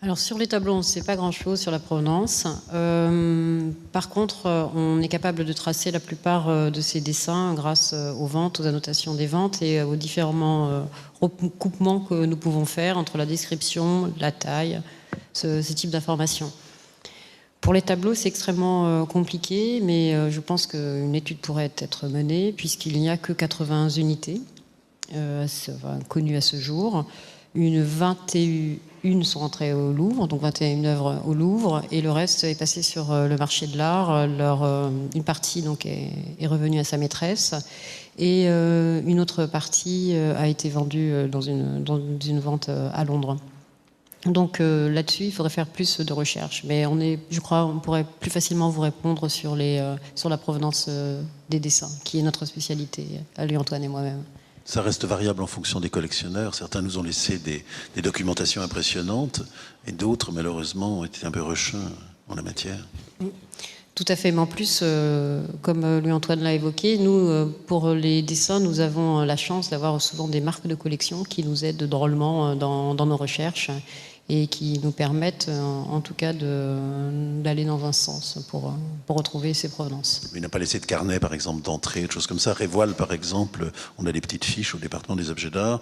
Alors sur les tableaux, on ne sait pas grand-chose sur la provenance. Par contre, on est capable de tracer la plupart de ces dessins grâce aux ventes, aux annotations des ventes et aux différents recoupements que nous pouvons faire entre la description, la taille, ce type d'informations. Pour les tableaux, c'est extrêmement compliqué, mais je pense qu'une étude pourrait être menée puisqu'il n'y a que 80 unités connues à ce jour. Une 21 sont rentrées au Louvre, donc 21 œuvres au Louvre, et le reste est passé sur le marché de l'art. Une partie donc est revenue à sa maîtresse, et une autre partie a été vendue dans une vente à Londres. Donc là-dessus, il faudrait faire plus de recherches, mais je crois on pourrait plus facilement vous répondre sur la provenance des dessins, qui est notre spécialité, à lui, Antoine et moi-même. Ça reste variable en fonction des collectionneurs. Certains nous ont laissé des documentations impressionnantes et d'autres, malheureusement, ont été un peu rechuns en la matière. Tout à fait, mais en plus, comme Louis-Antoine l'a évoqué, nous, pour les dessins, nous avons la chance d'avoir souvent des marques de collection qui nous aident drôlement dans nos recherches et qui nous permettent, en tout cas, d'aller dans un sens pour retrouver ces provenances. Il n'a pas laissé de carnet, par exemple, d'entrée, des choses comme ça. Révoil, par exemple, on a des petites fiches au département des objets d'art.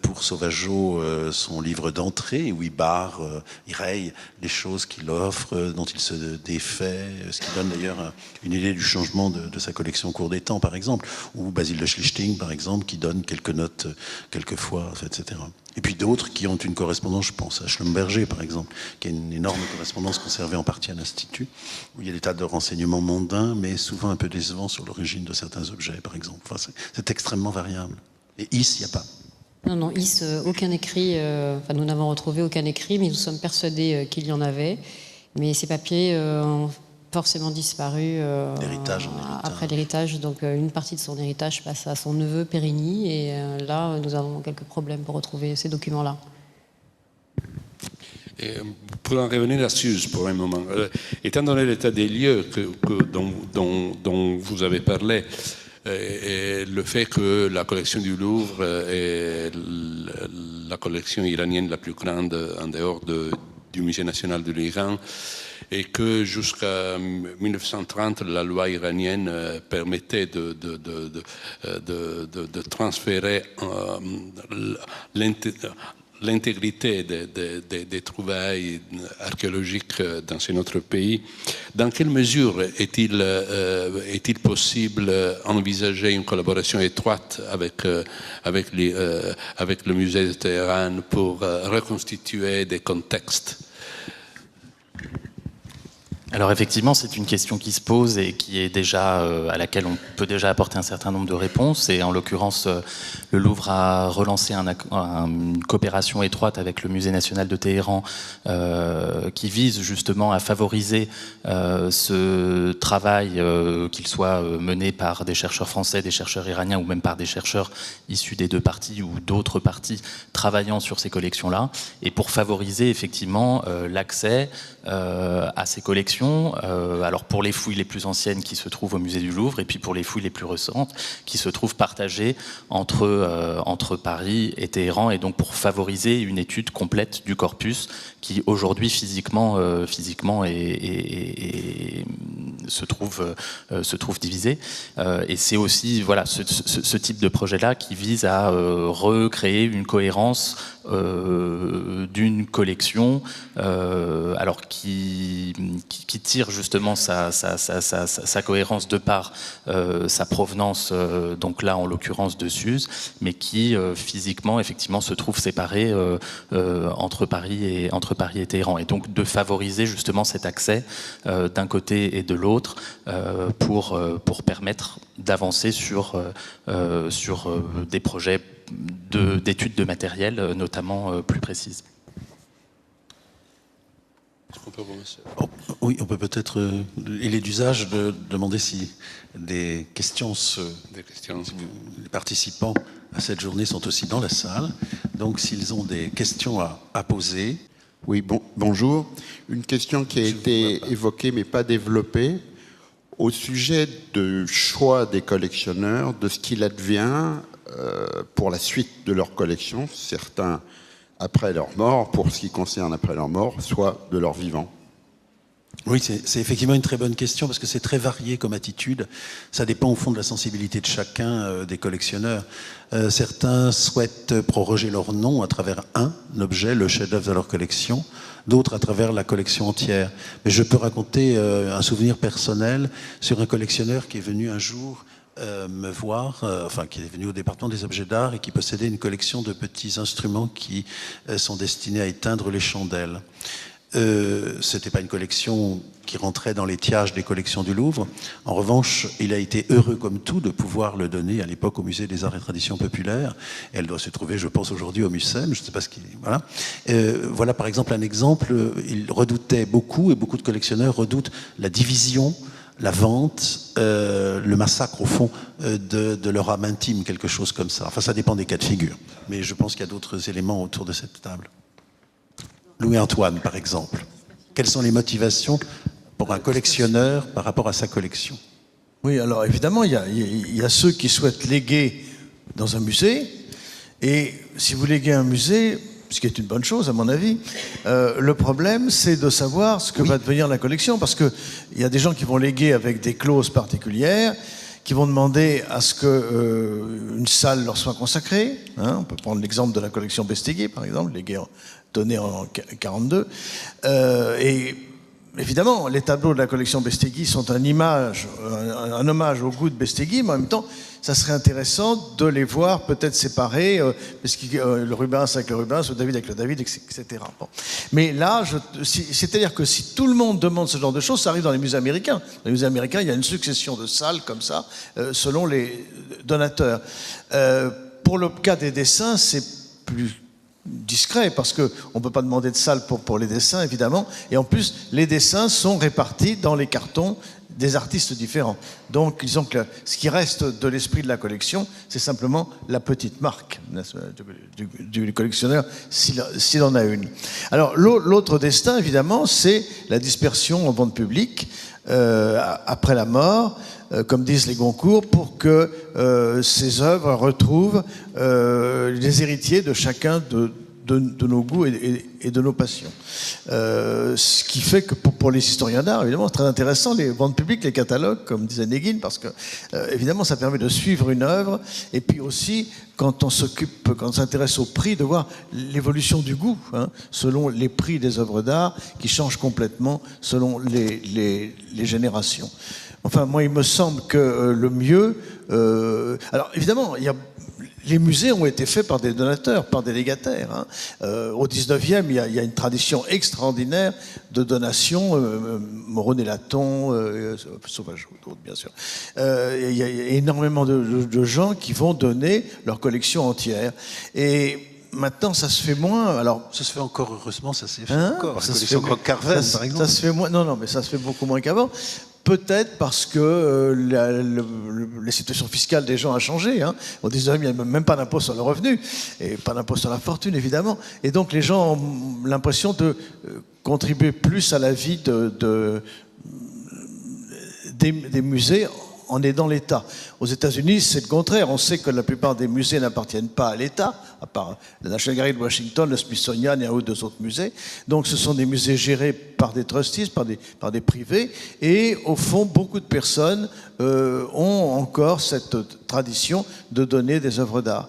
Pour Sauvageot, son livre d'entrée, où il barre, il raye les choses qu'il offre, dont il se défait, ce qui donne d'ailleurs une idée du changement de sa collection au cours des temps, par exemple. Ou Basile de Schlichting, par exemple, qui donne quelques notes, quelquefois, etc. Et puis d'autres qui ont une correspondance, je pense à Schlumberger par exemple, qui a une énorme correspondance conservée en partie à l'Institut, où il y a des tas de renseignements mondains, mais souvent un peu décevants sur l'origine de certains objets, par exemple. Enfin, c'est extrêmement variable. Et Is, il n'y a pas. Non, Is, aucun écrit, nous n'avons retrouvé aucun écrit, mais nous sommes persuadés qu'il y en avait. Mais ces papiers ont forcément disparu après l'héritage. Donc une partie de son héritage passe à son neveu Périgny, et là nous avons quelques problèmes pour retrouver ces documents-là. Et pour en revenir à Suse pour un moment, étant donné l'état des lieux dont vous avez parlé, et le fait que la collection du Louvre est la collection iranienne la plus grande en dehors du Musée national de l'Iran, et que jusqu'à 1930, la loi iranienne permettait de transférer l'intégrité des trouvailles archéologiques dans notre pays, dans quelle mesure est-il possible d'envisager une collaboration étroite avec le musée de Téhéran pour reconstituer des contextes? Alors effectivement, c'est une question qui se pose et qui est déjà à laquelle on peut déjà apporter un certain nombre de réponses. Et en l'occurrence, le Louvre a relancé une coopération étroite avec le Musée national de Téhéran qui vise justement à favoriser ce travail, qu'il soit mené par des chercheurs français, des chercheurs iraniens ou même par des chercheurs issus des deux parties ou d'autres parties travaillant sur ces collections-là, et pour favoriser effectivement l'accès à ces collections. Alors pour les fouilles les plus anciennes qui se trouvent au musée du Louvre et puis pour les fouilles les plus récentes qui se trouvent partagées entre Paris et Téhéran, et donc pour favoriser une étude complète du corpus qui aujourd'hui physiquement se trouve divisé. Et c'est aussi voilà, ce type de projet-là qui vise à recréer une cohérence d'une collection alors qui tire justement sa cohérence de par sa provenance, donc là en l'occurrence de Suse, mais qui physiquement effectivement se trouve séparé entre Paris et Téhéran, et donc de favoriser justement cet accès d'un côté et de l'autre pour permettre d'avancer sur des projets d'études de matériel notamment plus précises. Oui, on peut peut-être, il est d'usage de demander si les participants à cette journée sont aussi dans la salle. Donc s'ils ont des questions à poser. Oui, bonjour. Une question qui a été évoquée mais pas développée au sujet du choix des collectionneurs, de ce qu'il advient pour la suite de leur collection, certains après leur mort, pour ce qui concerne après leur mort, soit de leur vivant. Oui, c'est effectivement une très bonne question parce que c'est très varié comme attitude. Ça dépend au fond de la sensibilité de chacun des collectionneurs. Certains souhaitent proroger leur nom à travers un objet, le chef-d'œuvre de leur collection, d'autres à travers la collection entière. Mais je peux raconter un souvenir personnel sur un collectionneur qui est venu un jour me voir, qui est venu au département des objets d'art et qui possédait une collection de petits instruments qui sont destinés à éteindre les chandelles. C'était pas une collection qui rentrait dans l'étiage des collections du Louvre. En revanche, il a été heureux comme tout de pouvoir le donner à l'époque au Musée des Arts et Traditions Populaires. Elle doit se trouver, je pense, aujourd'hui au Mucem. Je ne sais pas ce qu'il... Voilà. Voilà par exemple un exemple. Il redoutait beaucoup, et beaucoup de collectionneurs redoutent la division, la vente, le massacre au fond de leur âme intime, quelque chose comme ça. Enfin, ça dépend des cas de figure. Mais je pense qu'il y a d'autres éléments autour de cette table. Louis-Antoine, par exemple. Quelles sont les motivations pour un collectionneur par rapport à sa collection? Oui, alors évidemment, il y a ceux qui souhaitent léguer dans un musée. Et si vous léguez un musée, ce qui est une bonne chose à mon avis, le problème c'est de savoir ce que va devenir la collection, parce qu'il y a des gens qui vont léguer avec des clauses particulières, qui vont demander à ce qu'une salle leur soit consacrée. Hein, on peut prendre l'exemple de la collection Bestéguier, par exemple, donnée en 1942. Et évidemment, les tableaux de la collection Bestéguier sont un hommage au goût de Bestéguier, mais en même temps, ça serait intéressant de les voir peut-être séparés, le Rubens avec le Rubens, le David avec le David, etc. Bon. Mais là, c'est-à-dire que si tout le monde demande ce genre de choses, ça arrive dans les musées américains. Dans les musées américains, il y a une succession de salles comme ça, selon les donateurs. Pour le cas des dessins, c'est plus discret, parce qu'on ne peut pas demander de salle pour les dessins, évidemment. Et en plus, les dessins sont répartis dans les cartons des artistes différents. Donc, disons que ce qui reste de l'esprit de la collection, c'est simplement la petite marque du collectionneur, s'il en a une. Alors, l'autre destin, évidemment, c'est la dispersion en vente publique après la mort, comme disent les Goncourt, pour que ces œuvres retrouvent les héritiers de chacun de de nos goûts et de nos passions. Ce qui fait que pour les historiens d'art, évidemment, c'est très intéressant, les ventes publiques, les catalogues, comme disait Negin, parce que, évidemment, ça permet de suivre une œuvre, et puis aussi, quand on s'intéresse au prix, de voir l'évolution du goût, hein, selon les prix des œuvres d'art, qui changent complètement selon les générations. Enfin, moi, il me semble que le mieux... alors, évidemment, les musées ont été faits par des donateurs, par des légataires. Hein. Au 19e, il y a une tradition extraordinaire de donation. Moreau-Nélaton, Sauvageau, d'autres, bien sûr. Il y a énormément de gens qui vont donner leur collection entière. Et maintenant, ça se fait moins. Alors, ça se fait encore, heureusement, ça s'est fait hein, encore. Ça la se collection fait, Carven, par exemple. Ça se fait moins. Non, mais ça se fait beaucoup moins qu'avant. Peut-être parce que la situation fiscale des gens a changé. Hein. Au 19e, il n'y a même pas d'impôt sur le revenu, et pas d'impôt sur la fortune, évidemment. Et donc, les gens ont l'impression de contribuer plus à la vie des musées en aidant l'État. Aux États-Unis, c'est le contraire. On sait que la plupart des musées n'appartiennent pas à l'État, à part la National Gallery de Washington, le Smithsonian et un ou deux autres musées. Donc ce sont des musées gérés par des trustees, par des privés. Et au fond, beaucoup de personnes ont encore cette tradition de donner des œuvres d'art.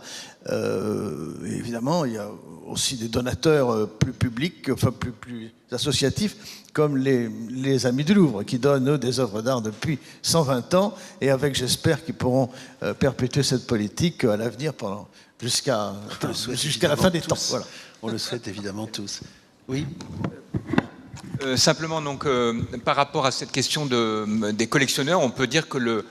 Évidemment, il y a aussi des donateurs plus publics, enfin plus associatifs, comme les Amis du Louvre, qui donnent, eux, des œuvres d'art depuis 120 ans, et avec, j'espère, qu'ils pourront perpétuer cette politique à l'avenir jusqu'à la fin des temps. Voilà. On le souhaite évidemment tous. Oui. Simplement, donc, par rapport à cette question des collectionneurs, on peut dire que le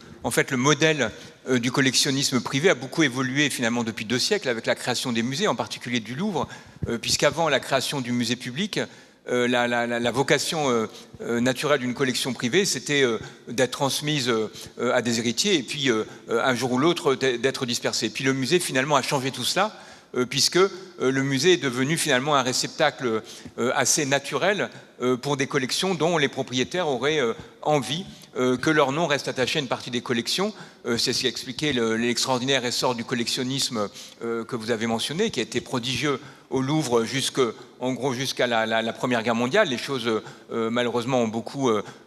modèle du collectionnisme privé a beaucoup évolué finalement depuis 2 siècles avec la création des musées, en particulier du Louvre, puisqu'avant la création du musée public, la vocation naturelle d'une collection privée, c'était d'être transmise à des héritiers et puis un jour ou l'autre d'être dispersée. Puis le musée finalement a changé tout cela, puisque le musée est devenu finalement un réceptacle assez naturel pour des collections dont les propriétaires auraient envie que leur nom reste attaché à une partie des collections. C'est ce qui a expliqué l'extraordinaire essor du collectionnisme que vous avez mentionné, qui a été prodigieux au Louvre jusqu'à la Première Guerre mondiale. Les choses, malheureusement,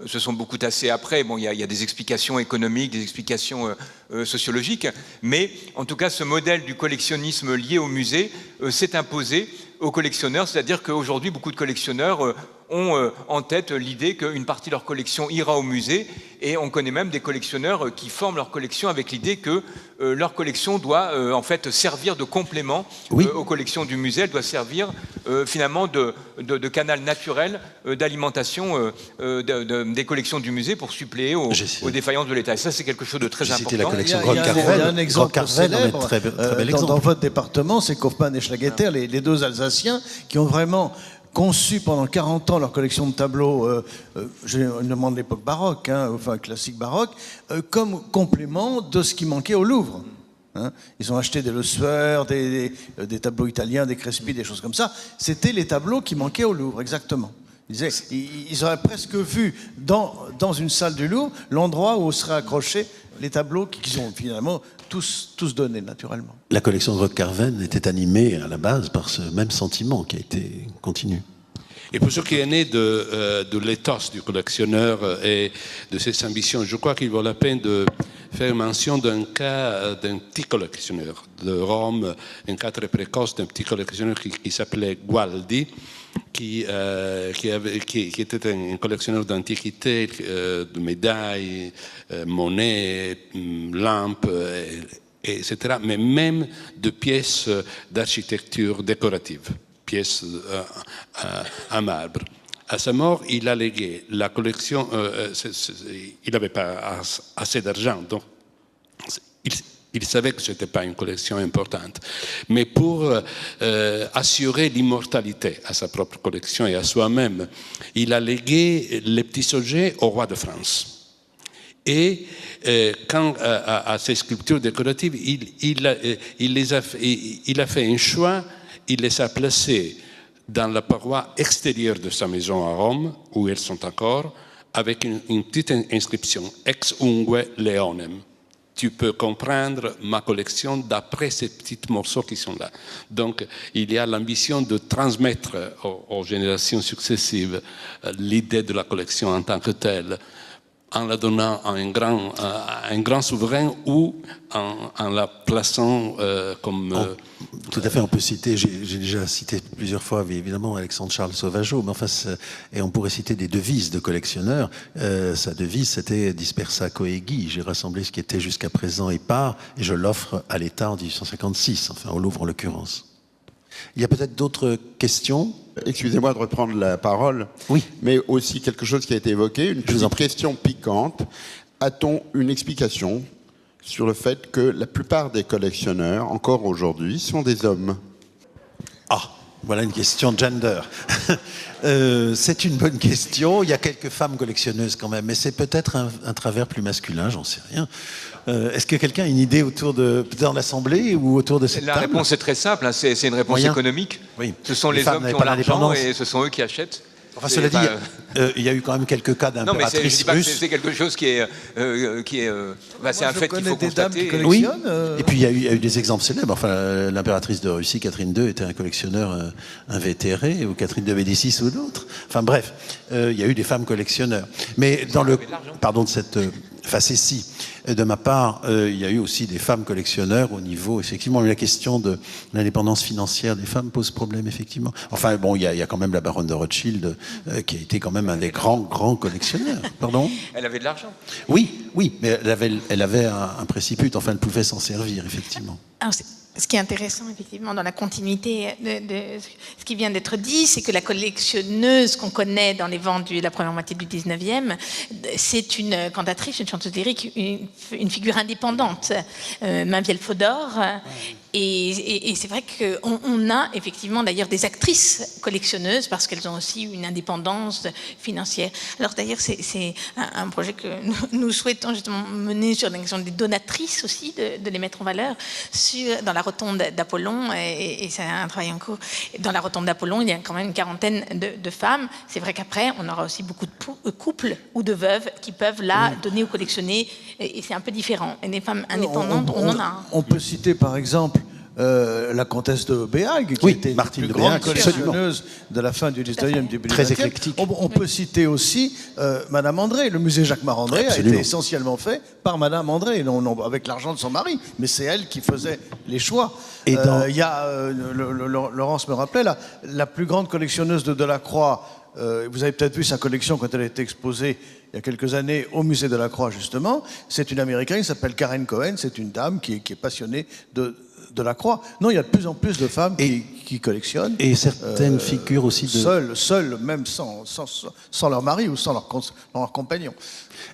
se sont beaucoup tassées après. Bon, il y a des explications économiques, des explications sociologiques, mais en tout cas, ce modèle du collectionnisme lié au musée s'est imposé aux collectionneurs, c'est-à-dire qu'aujourd'hui, beaucoup de collectionneurs ont en tête l'idée qu'une partie de leur collection ira au musée, et on connaît même des collectionneurs qui forment leur collection avec l'idée que leur collection doit en fait servir de complément aux collections du musée. Elle doit servir finalement de canal naturel d'alimentation des collections du musée pour suppléer aux défaillances de l'État. Et ça, c'est quelque chose de très important. La collection il y a un exemple célèbre dans votre département, c'est Kaufmann et Schlageter, les deux Alsaciens, qui ont vraiment conçu pendant 40 ans leur collection de tableaux, je demande l'époque baroque, hein, enfin classique baroque, comme complément de ce qui manquait au Louvre. Hein. Ils ont acheté des Le Sueur, des tableaux italiens, des Crespi, des choses comme ça. C'était les tableaux qui manquaient au Louvre, exactement. Ils auraient presque vu dans une salle du Louvre l'endroit où seraient accrochés les tableaux qu'ils ont finalement tous donnés naturellement. La collection de Rod Carven était animée à la base par ce même sentiment qui a été continu. Et pour ce qui est né de l'éthos du collectionneur et de ses ambitions, je crois qu'il vaut la peine de faire mention d'un cas d'un petit collectionneur de Rome, un cas très précoce d'un petit collectionneur qui s'appelait Gualdi, qui était un collectionneur d'antiquités, de médailles, monnaies, lampes, etc., mais même de pièces d'architecture décorative, pièces en marbre. À sa mort, il a légué la collection, il n'avait pas assez d'argent, donc il savait que ce n'était pas une collection importante. Mais pour assurer l'immortalité à sa propre collection et à soi-même, il a légué les petits objets au roi de France. Et quant à ces sculptures décoratives, il a fait un choix, il les a placées dans la paroi extérieure de sa maison à Rome, où elles sont encore, avec une petite inscription, ex ungue leonem. tu peux comprendre ma collection d'après ces petits morceaux qui sont là. Donc, il y a l'ambition de transmettre aux générations successives l'idée de la collection en tant que telle, en la donnant à un grand souverain ou en la plaçant comme... Tout à fait, on peut citer, j'ai déjà cité plusieurs fois, évidemment, Alexandre-Charles Sauvageot, mais enfin, et on pourrait citer des devises de collectionneurs. Sa devise, c'était Dispersa coegi, j'ai rassemblé ce qui était jusqu'à présent épars, et je l'offre à l'État en 1856, enfin au Louvre en l'occurrence. Il y a peut-être d'autres questions? Excusez-moi de reprendre la parole, oui, mais aussi quelque chose qui a été évoqué, une petite question piquante. A-t-on une explication sur le fait que la plupart des collectionneurs, encore aujourd'hui, sont des hommes? Ah, voilà une question gender. C'est une bonne question. Il y a quelques femmes collectionneuses quand même, mais c'est peut-être un travers plus masculin, j'en sais rien. Est-ce que quelqu'un a une idée autour de dans l'Assemblée ou autour de cette table? La réponse est très simple, hein, c'est une réponse économique. Oui. Ce sont les hommes qui ont l'argent et ce sont eux qui achètent. Enfin, cela dit, il y a eu quand même quelques cas d'impératrices russes. Non, mais je dis pas que c'est quelque chose qui est c'est un fait qu'il faut constater. Oui. Et puis il y a eu des exemples célèbres. Enfin, l'impératrice de Russie, Catherine II, était un collectionneur invétéré, ou Catherine de Médicis ou d'autres. Enfin bref, il y a eu des femmes collectionneurs. Mais dans le pardon de cette facétie de ma part, il y a eu aussi des femmes collectionneurs au niveau, effectivement, la question de l'indépendance financière des femmes pose problème, effectivement. Enfin, bon, il y a quand même la baronne de Rothschild, qui a été quand même un des grands collectionneurs. Pardon? Elle avait de l'argent. Oui, mais elle avait un préciput, enfin, elle pouvait s'en servir, effectivement. Alors, ce qui est intéressant, effectivement, dans la continuité de ce qui vient d'être dit, c'est que la collectionneuse qu'on connaît dans les ventes de la première moitié du 19e, c'est une cantatrice, une chanteuse lyrique, une figure indépendante, Mainvielle Fodor. Et c'est vrai qu'on a effectivement d'ailleurs des actrices collectionneuses parce qu'elles ont aussi une indépendance financière. Alors d'ailleurs, c'est un projet que nous souhaitons justement mener sur la question des donatrices aussi, de les mettre en valeur dans la rotonde d'Apollon, et c'est un travail en cours. Dans la rotonde d'Apollon, il y a quand même une quarantaine de femmes. C'est vrai qu'après, on aura aussi beaucoup de couples ou de veuves qui peuvent là donner ou collectionner, et c'est un peu différent. Et les femmes indépendantes, on en a. On peut citer par exemple la comtesse de Béhague, qui était la plus grande collectionneuse de la fin du 19e, début du 20e. Très éclectique. On peut citer aussi Madame André. Le musée Jacquemart André a été essentiellement fait par Madame André, avec l'argent de son mari. Mais c'est elle qui faisait les choix. Il y a, Laurence me rappelait, la plus grande collectionneuse de Delacroix. Vous avez peut-être vu sa collection quand elle a été exposée il y a quelques années au musée Delacroix, justement. C'est une Américaine qui s'appelle Karen Cohen. C'est une dame qui est passionnée de Delacroix. Non, il y a de plus en plus de femmes qui collectionnent. Et certaines figures aussi de... Seules, même sans leur mari ou sans leur compagnon.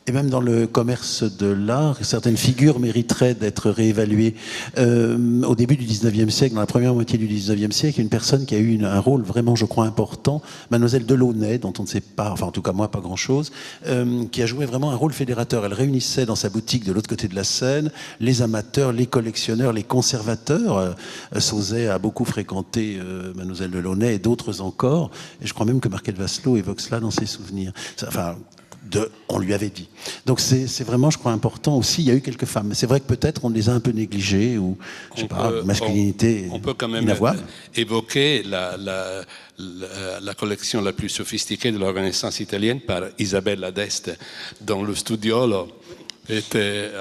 Et même dans le commerce de l'art, certaines figures mériteraient d'être réévaluées. Au début du 19e siècle, dans la première moitié du 19e siècle, une personne qui a eu un rôle vraiment, je crois, important, Mademoiselle Delaunay, dont on ne sait pas, enfin en tout cas moi, pas grand-chose, qui a joué vraiment un rôle fédérateur. Elle réunissait dans sa boutique de l'autre côté de la Seine les amateurs, les collectionneurs, les conservateurs. Sauzet a beaucoup fréquenté Mademoiselle Delaunay et d'autres encore. Et je crois même que Marquette Vasselot évoque cela dans ses souvenirs. Enfin... on lui avait dit. Donc c'est vraiment, je crois, important aussi. Il y a eu quelques femmes. Mais c'est vrai que peut-être on les a un peu négligées ou, je sais pas, masculinité on peut quand même évoquer la collection la plus sophistiquée de la Renaissance italienne par Isabella d'Este, dont le studiolo était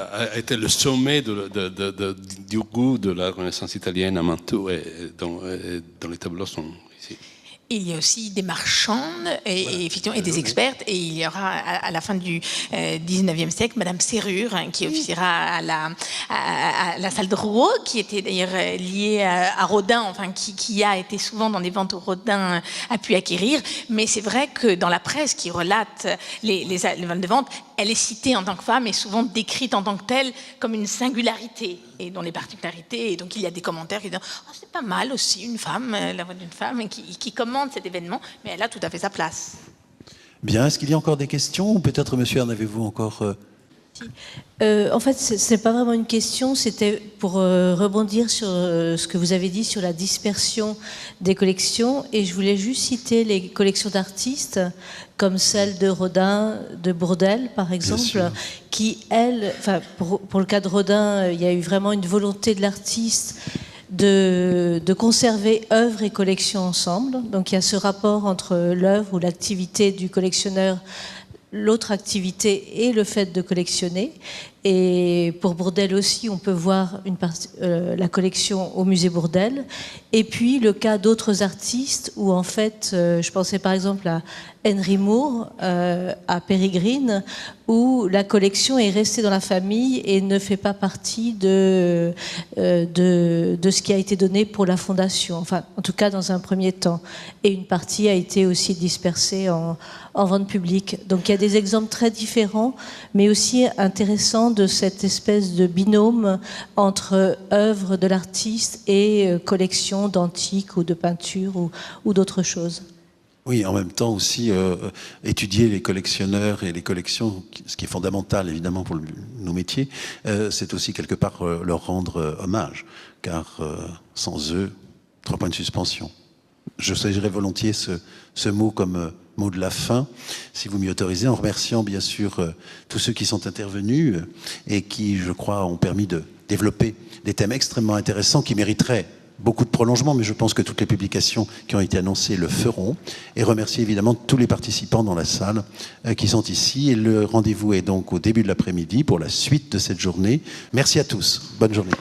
le sommet du goût de la Renaissance italienne à Mantoue, et dont les tableaux sont ici. Il y a aussi des marchandes et des expertes. Et il y aura à la fin du 19e siècle Madame Serrure, qui officiera à la salle de Rouault, qui était d'ailleurs liée à Rodin, enfin qui a été souvent dans les ventes où Rodin a pu acquérir. Mais c'est vrai que dans la presse qui relate les ventes de vente, elle est citée en tant que femme et souvent décrite en tant que telle comme une singularité et dont les particularités. Et donc il y a des commentaires qui disent « c'est pas mal aussi une femme, la voix d'une femme » qui commente cet événement, mais elle a tout à fait sa place. Bien, est-ce qu'il y a encore des questions? Ou peut-être, monsieur, en avez-vous encore En fait, ce n'est pas vraiment une question, c'était pour rebondir sur ce que vous avez dit sur la dispersion des collections. Et je voulais juste citer les collections d'artistes, comme celle de Rodin, de Bourdelle, par exemple, qui, elles, enfin, pour le cas de Rodin, il y a eu vraiment une volonté de l'artiste de conserver œuvre et collection ensemble. Donc il y a ce rapport entre l'œuvre ou l'activité du collectionneur, l'autre activité et le fait de collectionner. Et pour Bourdelle aussi, on peut voir la collection au musée Bourdelle. Et puis le cas d'autres artistes où en fait, je pensais par exemple à Henry Moore, à Pérégrine, où la collection est restée dans la famille et ne fait pas partie de ce qui a été donné pour la fondation. Enfin, en tout cas, dans un premier temps. Et une partie a été aussi dispersée en vente publique. Donc il y a des exemples très différents, mais aussi intéressants de cette espèce de binôme entre œuvre de l'artiste et collection d'antiques ou de peintures ou d'autres choses. Oui, en même temps aussi, étudier les collectionneurs et les collections, ce qui est fondamental évidemment pour nos métiers, c'est aussi quelque part leur rendre hommage, car sans eux, 3 points de suspension. Je saisirai volontiers ce mot comme mot de la fin, si vous m'y autorisez, en remerciant bien sûr tous ceux qui sont intervenus et qui, je crois, ont permis de développer des thèmes extrêmement intéressants qui mériteraient beaucoup de prolongement, mais je pense que toutes les publications qui ont été annoncées le feront. Et remercier évidemment tous les participants dans la salle qui sont ici. Et le rendez-vous est donc au début de l'après-midi pour la suite de cette journée. Merci à tous. Bonne journée.